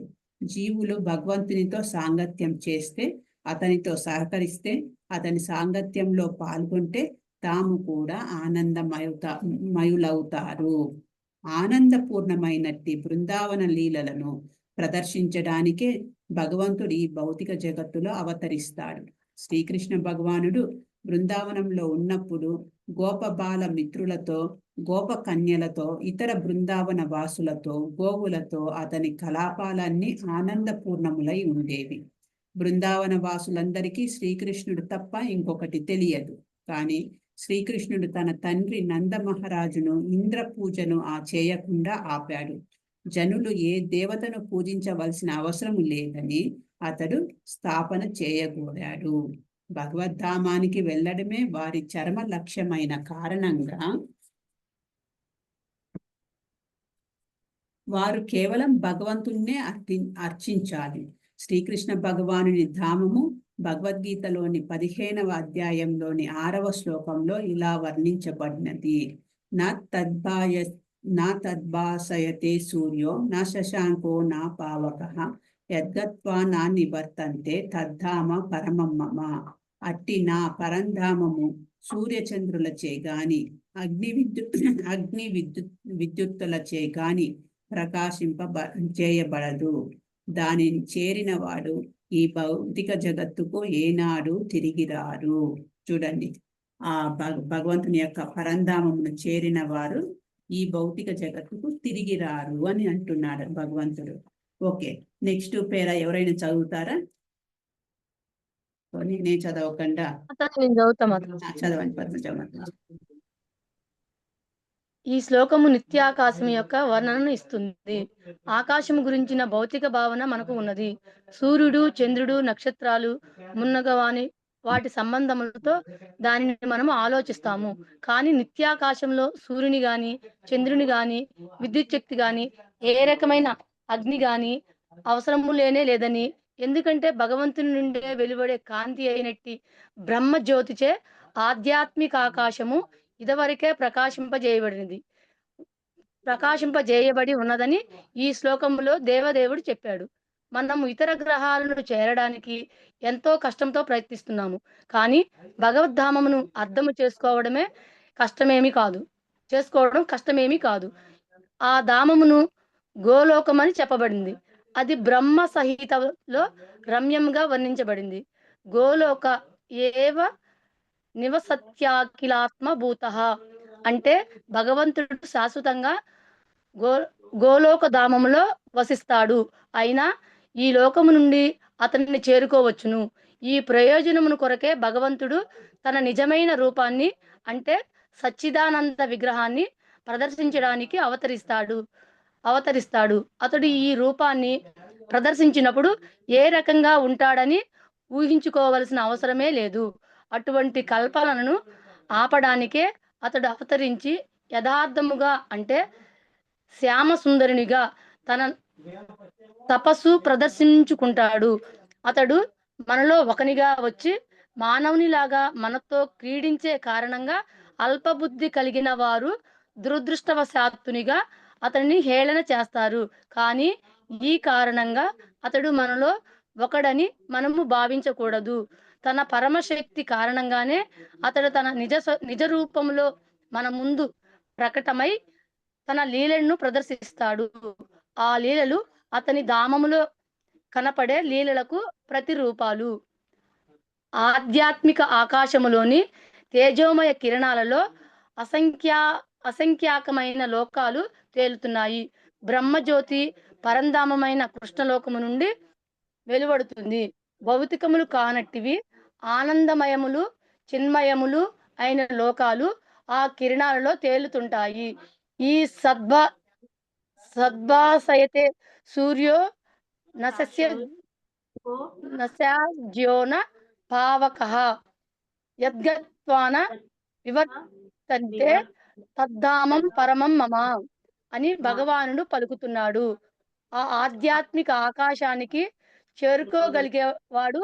జీవులు భగవంతునితో సాంగత్యం చేస్తే, అతనితో సహకరిస్తే, అతని సాంగత్యంలో పాల్గొంటే తాము కూడా ఆనందమయులవుతారు. ఆనందపూర్ణమైనట్టి బృందావన లీలలను ప్రదర్శించడానికే భగవంతుడు ఈ భౌతిక జగత్తులో అవతరిస్తాడు. శ్రీకృష్ణ భగవానుడు బృందావనంలో ఉన్నప్పుడు గోపబాల మిత్రులతో, గోప కన్యలతో, ఇతర బృందావన వాసులతో, గోవులతో అతని కలాపాలన్నీ ఆనందపూర్ణములై ఉండేవి. బృందావన వాసులందరికీ శ్రీకృష్ణుడు తప్ప ఇంకొకటి తెలియదు. కానీ శ్రీకృష్ణుడు తన తండ్రి నంద మహారాజును ఇంద్ర పూజను చేయకుండా ఆపాడు. జనులు ఏ దేవతను పూజించవలసిన అవసరం లేదని అతడు స్థాపన చేయగోరాడు. భగవద్ధామానికి వెళ్ళడమే వారి చరమ లక్ష్యమైన కారణంగా వారు కేవలం భగవంతుణ్ణే అర్చించాలి. శ్రీకృష్ణ భగవానుని ధామము భగవద్గీతలోని 15వ అధ్యాయంలోని 6వ శ్లోకంలో ఇలా వర్ణించబడినది. నా తద్భాసయతే సూర్యో నా శశాంకో నా పావకః యద్గత్వా నా నివర్తంతే తద్ధామ పరమం మమ. అట్టి నా పరంధామము సూర్యచంద్రులచే గాని అగ్ని విద్యుత్తులచే గాని చేయబడదు. దానిని చేరిన వాడు ఈ భౌతిక జగత్తుకు ఏనాడు తిరిగి రారు. చూడండి, ఆ భగవంతుని యొక్క పరంధామమును చేరిన వారు ఈ భౌతిక జగత్తుకు తిరిగి రారు అని అంటున్నాడు భగవంతుడు. ఓకే, నెక్స్ట్ పేర ఎవరైనా చదువుతారా? నేనే చదవకుండా నేను చదువుతా మాత్రం. చదవండి పద్మజమ్మ. ఈ శ్లోకము నిత్యాకాశం యొక్క వర్ణనను ఇస్తుంది. ఆకాశము గురించిన భౌతిక భావన మనకు ఉన్నది. సూర్యుడు, చంద్రుడు, నక్షత్రాలు మున్నగవాని వాటి సంబంధములతో దానిని మనము ఆలోచిస్తాము. కానీ నిత్యాకాశంలో సూర్యుని గాని, చంద్రుని గాని, విద్యుత్ శక్తి గాని, ఏ రకమైన అగ్ని గాని అవసరము లేదని, ఎందుకంటే భగవంతుని నుండే వెలువడే కాంతి అయినట్టి బ్రహ్మ జ్యోతిచే ఆధ్యాత్మిక ఆకాశము ఇదివరకే ప్రకాశింపజేయబడి ఉన్నదని ఈ శ్లోకంలో దేవదేవుడు చెప్పాడు. మనము ఇతర గ్రహాలను చేరడానికి ఎంతో కష్టంతో ప్రయత్నిస్తున్నాము. కానీ భగవద్ధామమును అర్థము చేసుకోవడం కష్టమేమీ కాదు. ఆ ధామమును గోలోకమని చెప్పబడింది. అది బ్రహ్మ సహితలో రమ్యంగా వర్ణించబడింది. గోలోక ఏవ నివసత్యాఖిలాత్మ భూత అంటే భగవంతుడు శాశ్వతంగా గోలోక ధామములో వసిస్తాడు. అయినా ఈ లోకము నుండి అతన్ని చేరుకోవచ్చును. ఈ ప్రయోజనమును కొరకే భగవంతుడు తన నిజమైన రూపాన్ని అంటే సచ్చిదానంద విగ్రహాన్ని ప్రదర్శించడానికి అవతరిస్తాడు. అతడు ఈ రూపాన్ని ప్రదర్శించినప్పుడు ఏ రకంగా ఉంటాడని ఊహించుకోవలసిన అవసరమే లేదు. అటువంటి కల్పనలను ఆపడానికే అతడు అవతరించి యథార్థముగా అంటే శ్యామ సుందరునిగా తన తపస్సు ప్రదర్శించుకుంటాడు. అతడు మనలో ఒకనిగా వచ్చి మానవునిలాగా మనతో క్రీడించే కారణంగా అల్పబుద్ధి కలిగిన వారు దురదృష్టవశాత్తునిగా అతన్ని హేళన చేస్తారు. కానీ ఈ కారణంగా అతడు మనలో ఒకడని మనము భావించకూడదు. తన పరమశక్తి కారణంగానే అతడు తన నిజ రూపంలో మన ముందు ప్రకటమై తన లీలలను ప్రదర్శిస్తాడు. ఆ లీలలు అతని ధామములో కనపడే లీలలకు ప్రతిరూపాలు. ఆధ్యాత్మిక ఆకాశములోని తేజోమయ కిరణాలలో అసంఖ్యాకమైన లోకాలు తేలుతున్నాయి. బ్రహ్మజ్యోతి పరంధామమైన కృష్ణలోకము నుండి వెలువడుతుంది. భౌతికములు కానట్టివి ఆనందమయములు చిన్మయములు అయిన లోకాలు ఆ కిరణాలలో తేలుతుంటాయి. ఈ సద్భాసయతే సూర్యో నస్యాజ్యోన పావకః యద్గత్వాన వివర్తంతే తద్ధామం పరమం మమ అని భగవానుడు పలుకుతున్నాడు. ఆ ఆధ్యాత్మిక ఆకాశానికి చేరుకోగలిగేవాడు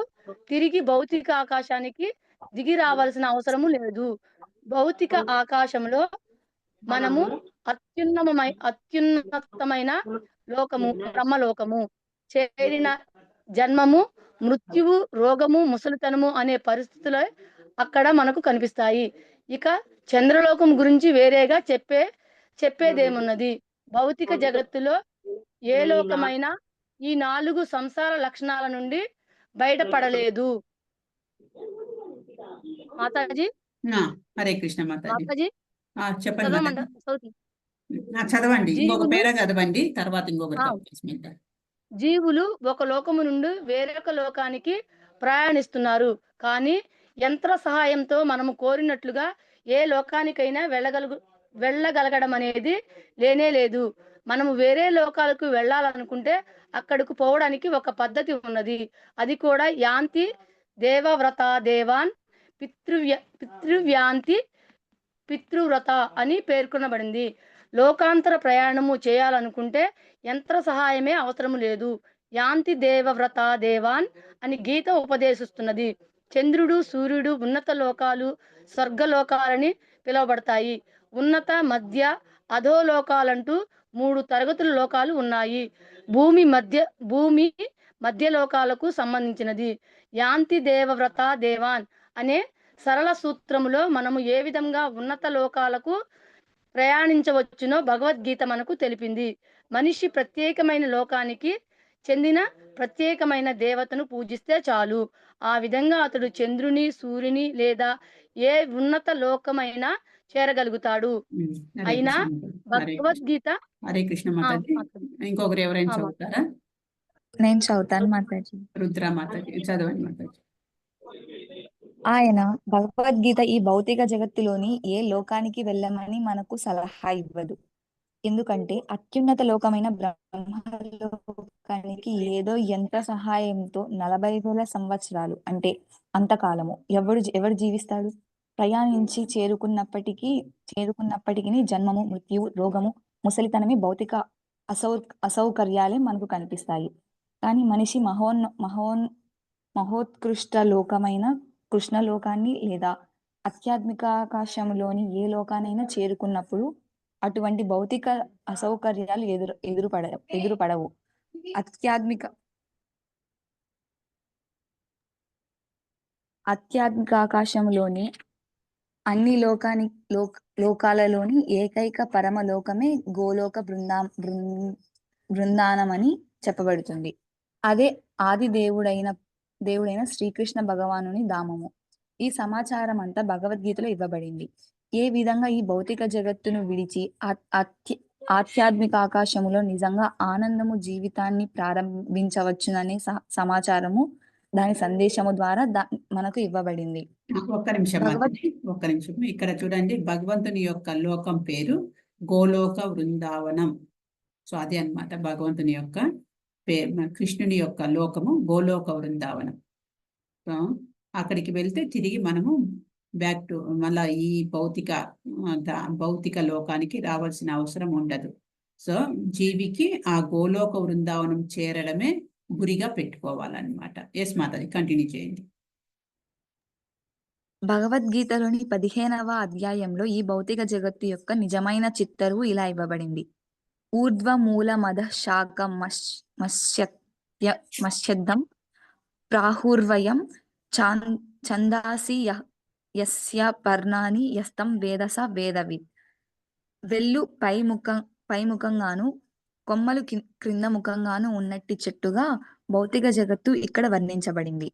తిరిగి భౌతిక ఆకాశానికి దిగి రావాల్సిన అవసరము లేదు. భౌతిక ఆకాశంలో మనము అత్యున్నతమైన లోకము బ్రహ్మలోకము చేరిన జన్మము, మృత్యువు, రోగము, ముసలితనము అనే పరిస్థితులు అక్కడ మనకు కనిపిస్తాయి. ఇక చంద్రలోకం గురించి వేరేగా చెప్పేదేమున్నది? భౌతిక జగత్తులో ఏ లోకమైనా ఈ 4 సంసార లక్షణాల నుండి బయటపడలేదు. మాతాజీ, హరే కృష్ణ మాతాజీ. మాతాజీ చెప్పండి చదవమంట మాతాజీ. చదవండి, ఇంకొక జీవులు- పేర చదవండి, తర్వాత ఇంకొకటి అవకాశం ఇద్దాం. జీవులు ఒక లోకము నుండి వేరొక లోకానికి ప్రయాణిస్తున్నారు. కానీ యంత్ర సహాయంతో మనము కోరినట్లుగా ఏ లోకానికైనా వెళ్ళగలగడం అనేది లేనే లేదు. మనము వేరే లోకాలకు వెళ్ళాలనుకుంటే అక్కడకు పోవడానికి ఒక పద్ధతి ఉన్నది. అది కూడా యాంతి దేవవ్రత దేవాన్ పితృవ్యాంతి పితృవ్రత అని పేర్కొనబడింది. లోకాంతర ప్రయాణము చేయాలనుకుంటే యంత్ర సహాయమే అవసరం లేదు. యాంతి దేవవ్రత దేవాన్ అని గీత ఉపదేశిస్తున్నది. చంద్రుడు, సూర్యుడు ఉన్నత లోకాలు, స్వర్గలోకాలని పిలువబడతాయి. ఉన్నత, మధ్య, అధోలోకాలంటూ 3 తరగతుల లోకాలు ఉన్నాయి. భూమి మధ్య లోకాలకు సంబంధించినది. యాంతి దేవవ్రత దేవాన్ అనే సరళ సూత్రములో మనము ఏ విధంగా ఉన్నత లోకాలకు ప్రయాణించవచ్చునో భగవద్గీత మనకు తెలిపింది. మనిషి ప్రత్యేకమైన లోకానికి చెందిన ప్రత్యేకమైన దేవతను పూజిస్తే చాలు. ఆ విధంగా అతడు చంద్రుని, సూర్యుని లేదా ఏ ఉన్నత లోకమైనా చేరగలుగుతాడు. హరే అయినా కృష్ణ మాతాజీ. హరే కృష్ణ. భగవద్గీత హరే కృష్ణ ఆ, మాతాజీ. మాతాజీ. ఇంకొకరు ఎవరైనా ఆ, చదువుతారా? నేను చదువుతాను మాతాజీ. రుద్ర మాతాజీ చదవండి మాతాజీ. ఆయన భగవద్గీత ఈ భౌతిక జగత్తులోని ఏ లోకానికి వెళ్ళమని మనకు సలహా ఇవ్వదు. ఎందుకంటే అత్యున్నత లోకమైన బ్రహ్మలోకానికి ఏదో యంత్ర సహాయంతో 40,000 సంవత్సరాలు అంటే అంతకాలము ఎవడు జీవిస్తాడు? ప్రయాణించి చేరుకున్నప్పటికీ జన్మము, మృత్యువు, రోగము, ముసలితనమే భౌతిక అసౌకర్యాలే మనకు కనిపిస్తాయి. కానీ మనిషి మహోత్కృష్ట లోకమైన కృష్ణలోకాన్ని లేదా ఆధ్యాత్మిక ఆకాశంలోని ఏ లోకానైనా చేరుకున్నప్పుడు అటువంటి భౌతిక అసౌకర్యాలు ఎదురుపడవు. ఆధ్యాత్మిక ఆకాశంలోని అన్ని లోకాలలోని ఏకైక పరమలోకమే గోలోక బృందానమని చెప్పబడుతుంది. అదే ఆది దేవుడైన శ్రీకృష్ణ భగవానుని ధామము. ఈ సమాచారం అంతా భగవద్గీతలో ఇవ్వబడింది. ఏ విధంగా ఈ భౌతిక జగత్తును విడిచి ఆధ్యాత్మిక ఆకాశములో నిజంగా ఆనందము జీవితాన్ని ప్రారంభించవచ్చుననే సమాచారము దాని సందేశము ద్వారా మనకు ఇవ్వబడింది. ఒక్క నిమిషం మాతాజీ, ఒక్క నిమిషం. ఇక్కడ చూడండి, భగవంతుని యొక్క లోకం పేరు గోలోక వృందావనం. సో అదే అన్నమాట భగవంతుని యొక్క కృష్ణుని యొక్క లోకము గోలోక వృందావనం. సో అక్కడికి వెళ్తే తిరిగి మనము బ్యాక్ టు మళ్ళా ఈ భౌతిక లోకానికి రావాల్సిన అవసరం ఉండదు. సో జీవికి ఆ గోలోక వృందావనం చేరడమే గురిగా పెట్టుకోవాలన్నమాట. ఎస్ మాతాజీ, కంటిన్యూ చేయండి. భగవద్గీతలోని 15వ అధ్యాయంలో ఈ భౌతిక జగత్తు యొక్క నిజమైన చిత్తరువు ఇలా ఇవ్వబడింది. ఊర్ధ్వ మూల మద శాఖ మత్స్యద్దం ప్రాహుర్వయం ఛందాసి యస్య పర్ణాని యస్తం వేదస వేదవిత్. వెళ్ళు పైముఖంగాను కొమ్మలు క్రింద ముఖంగాను ఉన్నట్టి చెట్టుగా భౌతిక జగత్తు ఇక్కడ వర్ణించబడింది.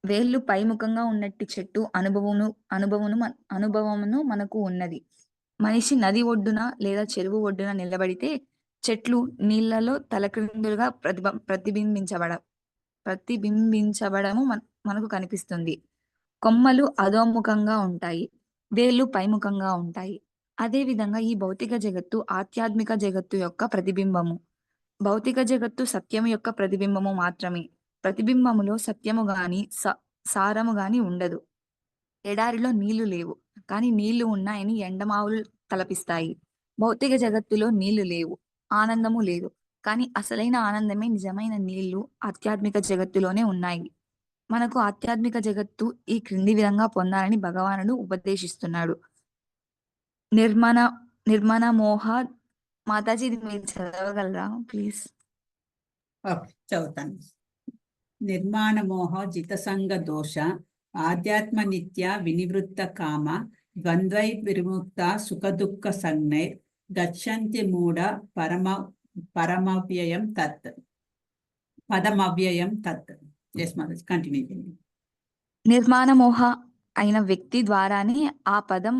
వేళ్ళు పైముఖంగా ఉన్నట్టి చెట్టు అనుభవమును మనకు ఉన్నది. మనిషి నది ఒడ్డున లేదా చెరువు ఒడ్డున నిలబడితే చెట్లు నీళ్లలో తలక్రిందులుగా ప్రతిబింబించబడము మనకు కనిపిస్తుంది. కొమ్మలు అధోముఖంగా ఉంటాయి, వేళ్ళు పైముఖంగా ఉంటాయి. అదే విధంగా ఈ భౌతిక జగత్తు ఆధ్యాత్మిక జగత్తు యొక్క ప్రతిబింబము. భౌతిక జగత్తు సత్యము యొక్క ప్రతిబింబము మాత్రమే. ప్రతిబింబములో సత్యము గాని సారము గాని ఉండదు. ఎడారిలో నీళ్లు లేవు, కానీ నీళ్లు ఉన్నాయని ఎండమావులు తలపిస్తాయి. భౌతిక జగత్తులో నీళ్లు లేవు, ఆనందము లేదు, కానీ అసలైన ఆనందమే నిజమైన నీళ్లు ఆధ్యాత్మిక జగత్తులోనే ఉన్నాయి. మనకు ఆధ్యాత్మిక జగత్తు ఈ క్రింది విధంగా పొందాలని భగవానుడు ఉపదేశిస్తున్నాడు. నిర్మణ మోహ. మాతాజీ, ఇది మీరు చదవగలరా ప్లీజ్? చదువుతాను. నిర్మాణ మోహ జితసంగ దోష ఆధ్యాత్మ నిత్య వినివృత్త కామ ద్వంద్వై విముక్త సుఖ దుఃఖ సంజ్ఞై గచ్చంతి మూఢ పరమవ్యయం తత్. ఎస్ మాతాజీ, కంటిన్యూ చేయండి. నిర్మాణ మోహ అయిన వ్యక్తి ద్వారానే ఆ పదం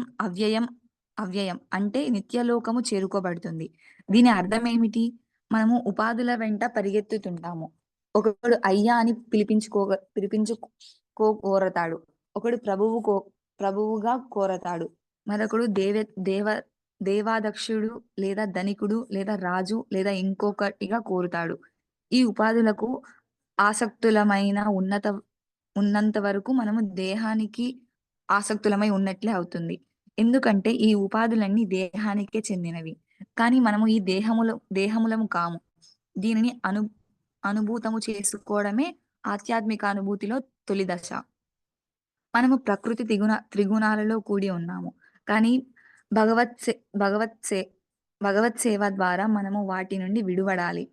అవ్యయం అంటే నిత్యలోకము చేరుకోబడుతుంది. దీని అర్థం ఏమిటి? మనము ఉపాధుల వెంట పరిగెత్తుతుంటాము. ఒకడు అయ్యా అని పిలిపించుకోరతాడు, ఒకడు ప్రభువుగా కోరతాడు, మరొకడు దేవాదక్షుడు లేదా ధనికుడు లేదా రాజు లేదా ఇంకొకటిగా కోరుతాడు. ఈ ఉపాధులకు ఆసక్తులమైన ఉన్నంత వరకు మనము దేహానికి ఆసక్తులమై ఉన్నట్లే అవుతుంది. ఎందుకంటే ఈ ఉపాధులన్నీ దేహానికే చెందినవి, కానీ మనము ఈ దేహములము కాము. దీనిని అనుభూతము చేసుకోవడమే ఆధ్యాత్మిక అనుభూతిలో తొలి దశ. మనము ప్రకృతి త్రిగుణాలలో కూడి ఉన్నాము, కానీ భగవత్ సేవ ద్వారా మనము వాటి నుండి విడువడాలి.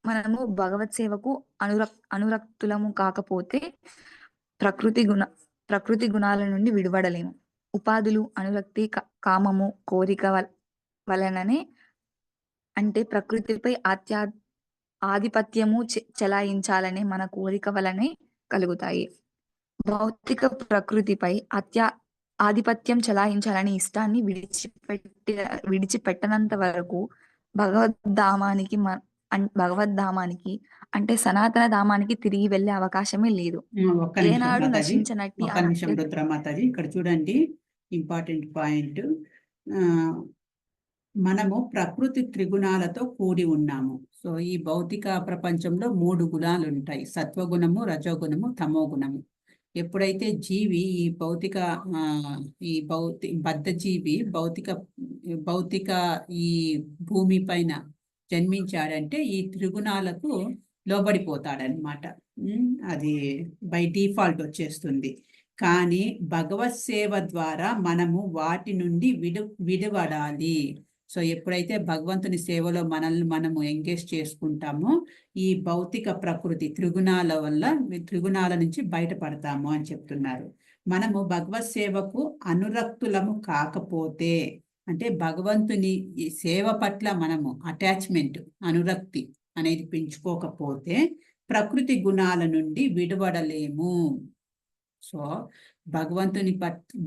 మనము భగవత్ సేవకు అనురక్తులము కాకపోతే ప్రకృతి గుణాల నుండి విడివడలేము. ఉపాధులు, అనురక్తి, కామము, కోరిక వలననే అంటే ప్రకృతిపై ఆధిపత్యము చెలాయించాలనే మన కోరిక వలనే కలుగుతాయి. భౌతిక ప్రకృతిపై ఆధిపత్యం చెలాయించాలని ఇష్టాన్ని విడిచిపెట్టనంత వరకు భగవద్ధామానికి అంటే సనాతన ధామానికి తిరిగి వెళ్ళే అవకాశమే లేదు. ఒక్క నిమిషం ఏనాడు మాతాజీ, నశించనట్టి ఒక్క నిమిషం రుద్రమాతాజీ, ఇక్కడ చూడండి ఇంపార్టెంట్ పాయింట్. మనము ప్రకృతి త్రిగుణాలతో కూడి ఉన్నాము. సో ఈ భౌతిక ప్రపంచంలో 3 గుణాలు ఉంటాయి: సత్వగుణము, రజోగుణము, తమో గుణము. ఎప్పుడైతే జీవి ఈ బద్ధ జీవి భౌతిక ఈ భూమి పైన జన్మించాడంటే ఈ త్రిగుణాలకు లోబడిపోతాడనమాట. అది బై డిఫాల్ట్ వచ్చేస్తుంది. కానీ భగవత్ సేవ ద్వారా మనము వాటి నుండి విడివడాలి. సో ఎప్పుడైతే భగవంతుని సేవలో మనల్ని మనము ఎంగేజ్ చేసుకుంటామో ఈ భౌతిక ప్రకృతి త్రిగుణాల నుంచి బయటపడతాము అని చెప్తున్నారు. మనము భగవత్ సేవకు అనురక్తులము కాకపోతే, అంటే భగవంతుని సేవ పట్ల మనము అటాచ్మెంట్, అనురక్తి అనేది పెంచుకోకపోతే ప్రకృతి గుణాల నుండి విడివడలేము. సో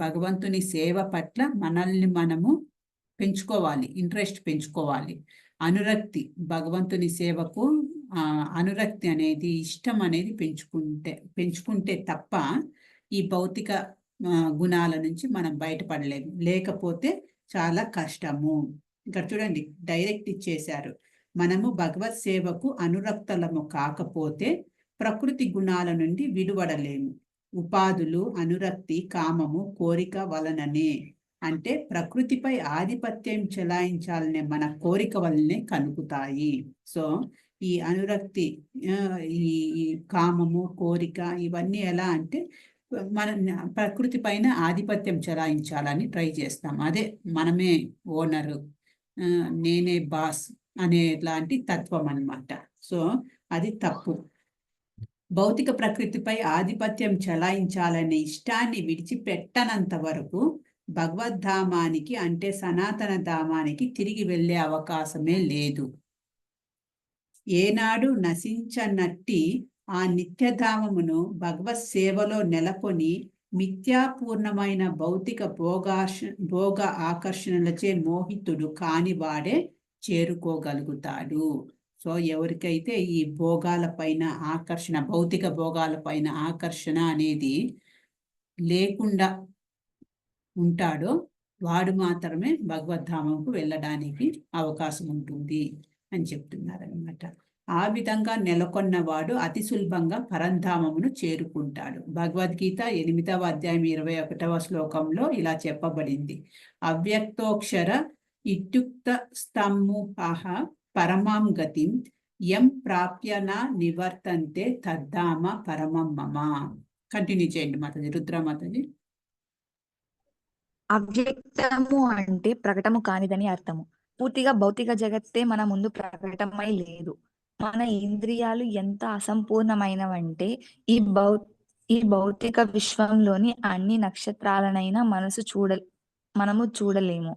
భగవంతుని సేవ పట్ల మనల్ని మనము పెంచుకోవాలి, ఇంట్రెస్ట్ పెంచుకోవాలి. అనురక్తి, భగవంతుని సేవకు అనురక్తి అనేది, ఇష్టం అనేది పెంచుకుంటే తప్ప ఈ భౌతిక గుణాల నుంచి మనం బయటపడలేము. లేకపోతే చాలా కష్టము. ఇక్కడ చూడండి డైరెక్ట్ ఇచ్చేశారు. మనము భగవత్ సేవకు అనురక్తులము కాకపోతే ప్రకృతి గుణాల నుండి విడివడలేము. ఉపాధులు, అనురక్తి, కామము, కోరిక వలననే, అంటే ప్రకృతిపై ఆధిపత్యం చెలాయించాలనే మన కోరిక వల్లనే కలుగుతాయి. సో ఈ అనురక్తి, ఈ కామము, కోరిక ఇవన్నీ ఎలా అంటే మన ప్రకృతి పైన ఆధిపత్యం చెలాయించాలని ట్రై చేస్తాం. అదే మనమే ఓనరు, నేనే బాస్ అనే లాంటి తత్వం అన్నమాట. సో అది తప్పు. భౌతిక ప్రకృతిపై ఆధిపత్యం చెలాయించాలనే ఇష్టాన్ని విడిచిపెట్టనంత వరకు భగవద్ధామానికి అంటే సనాతన ధామానికి తిరిగి వెళ్ళే అవకాశమే లేదు. ఏనాడు నశించనట్టి ఆ నిత్యధామమును భగవత్ సేవలో నెలకొని మిథ్యాపూర్ణమైన భౌతిక భోగ ఆకర్షణలచే మోహితుడు కానివాడే చేరుకోగలుగుతాడు. సో ఎవరికైతే ఈ భోగాల పైన ఆకర్షణ, భౌతిక భోగాల పైన ఆకర్షణ అనేది లేకుండా ఉంటాడో వాడు మాత్రమే భగవద్ధామంకు వెళ్ళడానికి అవకాశం ఉంటుంది అని చెప్తున్నారనమాట. ఆ విధంగా నెలకొన్నవాడు అతి సులభంగా పరంధామమును చేరుకుంటాడు. భగవద్గీత 8వ అధ్యాయం 21వ శ్లోకంలో ఇలా చెప్పబడింది: అవ్యక్తోక్షర ఇత్యుక్త స్తమ్ముః పరమాం గతిం యం ప్రాప్యన నివర్తంతే తద్ధామ పరమం మమ. కంటిన్యూ చేయండి మాతాజీ, రుద్ర మాతాజీ. అవ్యక్తము అంటే ప్రకటము కానిదని అర్థము. పూర్తిగా భౌతిక జగత్తే మన ముందు ప్రకటమై లేదు. మన ఇంద్రియాలు ఎంత అసంపూర్ణమైనవంటే ఈ భౌతిక విశ్వంలోని అన్ని నక్షత్రాలనైనా మనము చూడలేము.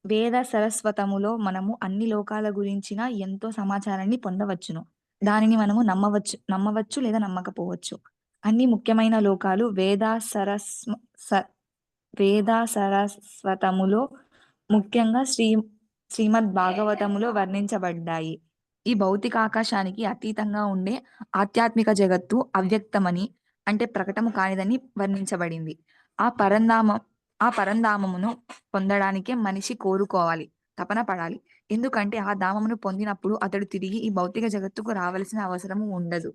వేద సరస్వతములో మనము అన్ని లోకాల గురించిన ఎంతో సమాచారాన్ని పొందవచ్చును. దానిని మనము నమ్మవచ్చు లేదా నమ్మకపోవచ్చు. అన్ని ముఖ్యమైన లోకాలు వేద సరస్వతములో, ముఖ్యంగా శ్రీమద్ భాగవతములో వర్ణించబడ్డాయి. ఈ భౌతిక ఆకాశానికి అతీతంగా ఉండే ఆధ్యాత్మిక జగత్తు అవ్యక్తమని అంటే ప్రకటము కానిదని వర్ణించబడింది. ఆ పరంధామమును పొందడానికే మనిషి కోరుకోవాలి, తపన పడాలి. ఎందుకంటే ఆ ధామమును పొందినప్పుడు అతడు తిరిగి ఈ భౌతిక జగత్తుకు రావాల్సిన అవసరము ఉండదు.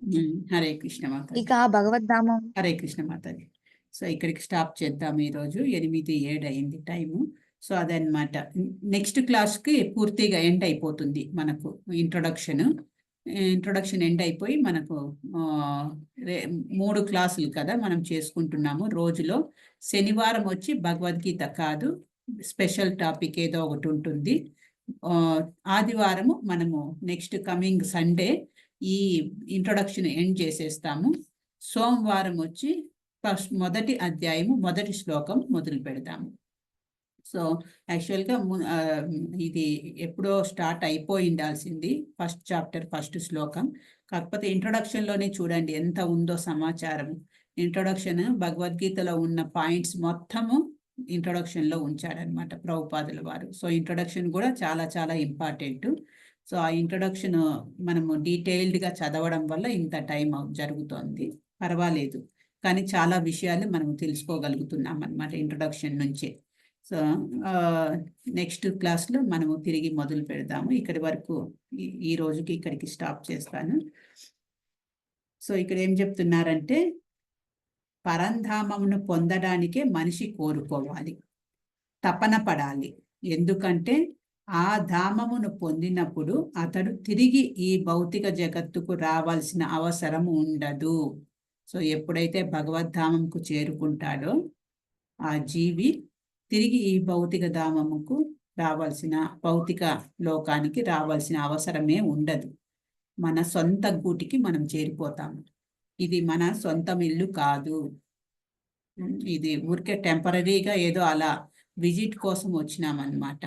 హరే కృష్ణ మాతాజీ. ఇక ఆ భగవద్ధామం. హరే కృష్ణ మాతాజీ. సో ఇక్కడికి స్టాప్ చేద్దాము. ఈరోజు 8:07 అయింది టైము. సో అదనమాట. నెక్స్ట్ క్లాస్కి పూర్తిగా ఎండ్ అయిపోతుంది మనకు ఇంట్రొడక్షన్ ఎండ్ అయిపోయి మనకు 3 క్లాసులు కదా మనం చేసుకుంటున్నాము రోజులో. శనివారం వచ్చి భగవద్గీత కాదు, స్పెషల్ టాపిక్ ఏదో ఒకటి ఉంటుంది. ఆదివారము మనము నెక్స్ట్ కమింగ్ సండే ఈ ఇంట్రొడక్షన్ ఎండ్ చేసేస్తాము. సోమవారం వచ్చి మొదటి అధ్యాయము మొదటి శ్లోకం మొదలు పెడదాము. సో యాక్చువల్గా ఇది ఎప్పుడో స్టార్ట్ అయిపోయి ఉండాల్సింది, ఫస్ట్ చాప్టర్ ఫస్ట్ శ్లోకం. కాకపోతే ఇంట్రొడక్షన్లోనే చూడండి ఎంత ఉందో సమాచారం. ఇంట్రొడక్షన్ భగవద్గీతలో ఉన్న పాయింట్స్ మొత్తము ఇంట్రొడక్షన్లో ఉంచాడనమాట ప్రభుపాదుల వారు. సో ఇంట్రొడక్షన్ కూడా చాలా చాలా ఇంపార్టెంట్. సో ఆ ఇంట్రొడక్షన్ మనము డీటెయిల్డ్గా చదవడం వల్ల ఇంత టైం జరుగుతోంది, పర్వాలేదు. కానీ చాలా విషయాలు మనం తెలుసుకోగలుగుతున్నాం అన్నమాట ఇంట్రొడక్షన్ నుంచే. సో నెక్స్ట్ క్లాస్లో మనము తిరిగి మొదలు పెడదాము. ఇక్కడి వరకు ఈ రోజుకి ఇక్కడికి స్టాప్ చేస్తాను. సో ఇక్కడ ఏం చెప్తున్నారంటే, పరంధామమును పొందడానికే మనిషి కోరుకోవాలి, తపన పడాలి. ఎందుకంటే ఆ ధామమును పొందినప్పుడు అతడు తిరిగి ఈ భౌతిక జగత్తుకు రావాల్సిన అవసరం ఉండదు. సో ఎప్పుడైతే భగవద్ధామంకు చేరుకుంటాడో ఆ జీవి తిరిగి ఈ భౌతిక ధామముకు రావాల్సిన, భౌతిక లోకానికి రావాల్సిన అవసరమే ఉండదు. మన సొంత గూటికి మనం చేరిపోతాము. ఇది మన సొంతం ఇల్లు కాదు, ఇది ఊరికే టెంపరీగా ఏదో అలా విజిట్ కోసం వచ్చినామన్నమాట.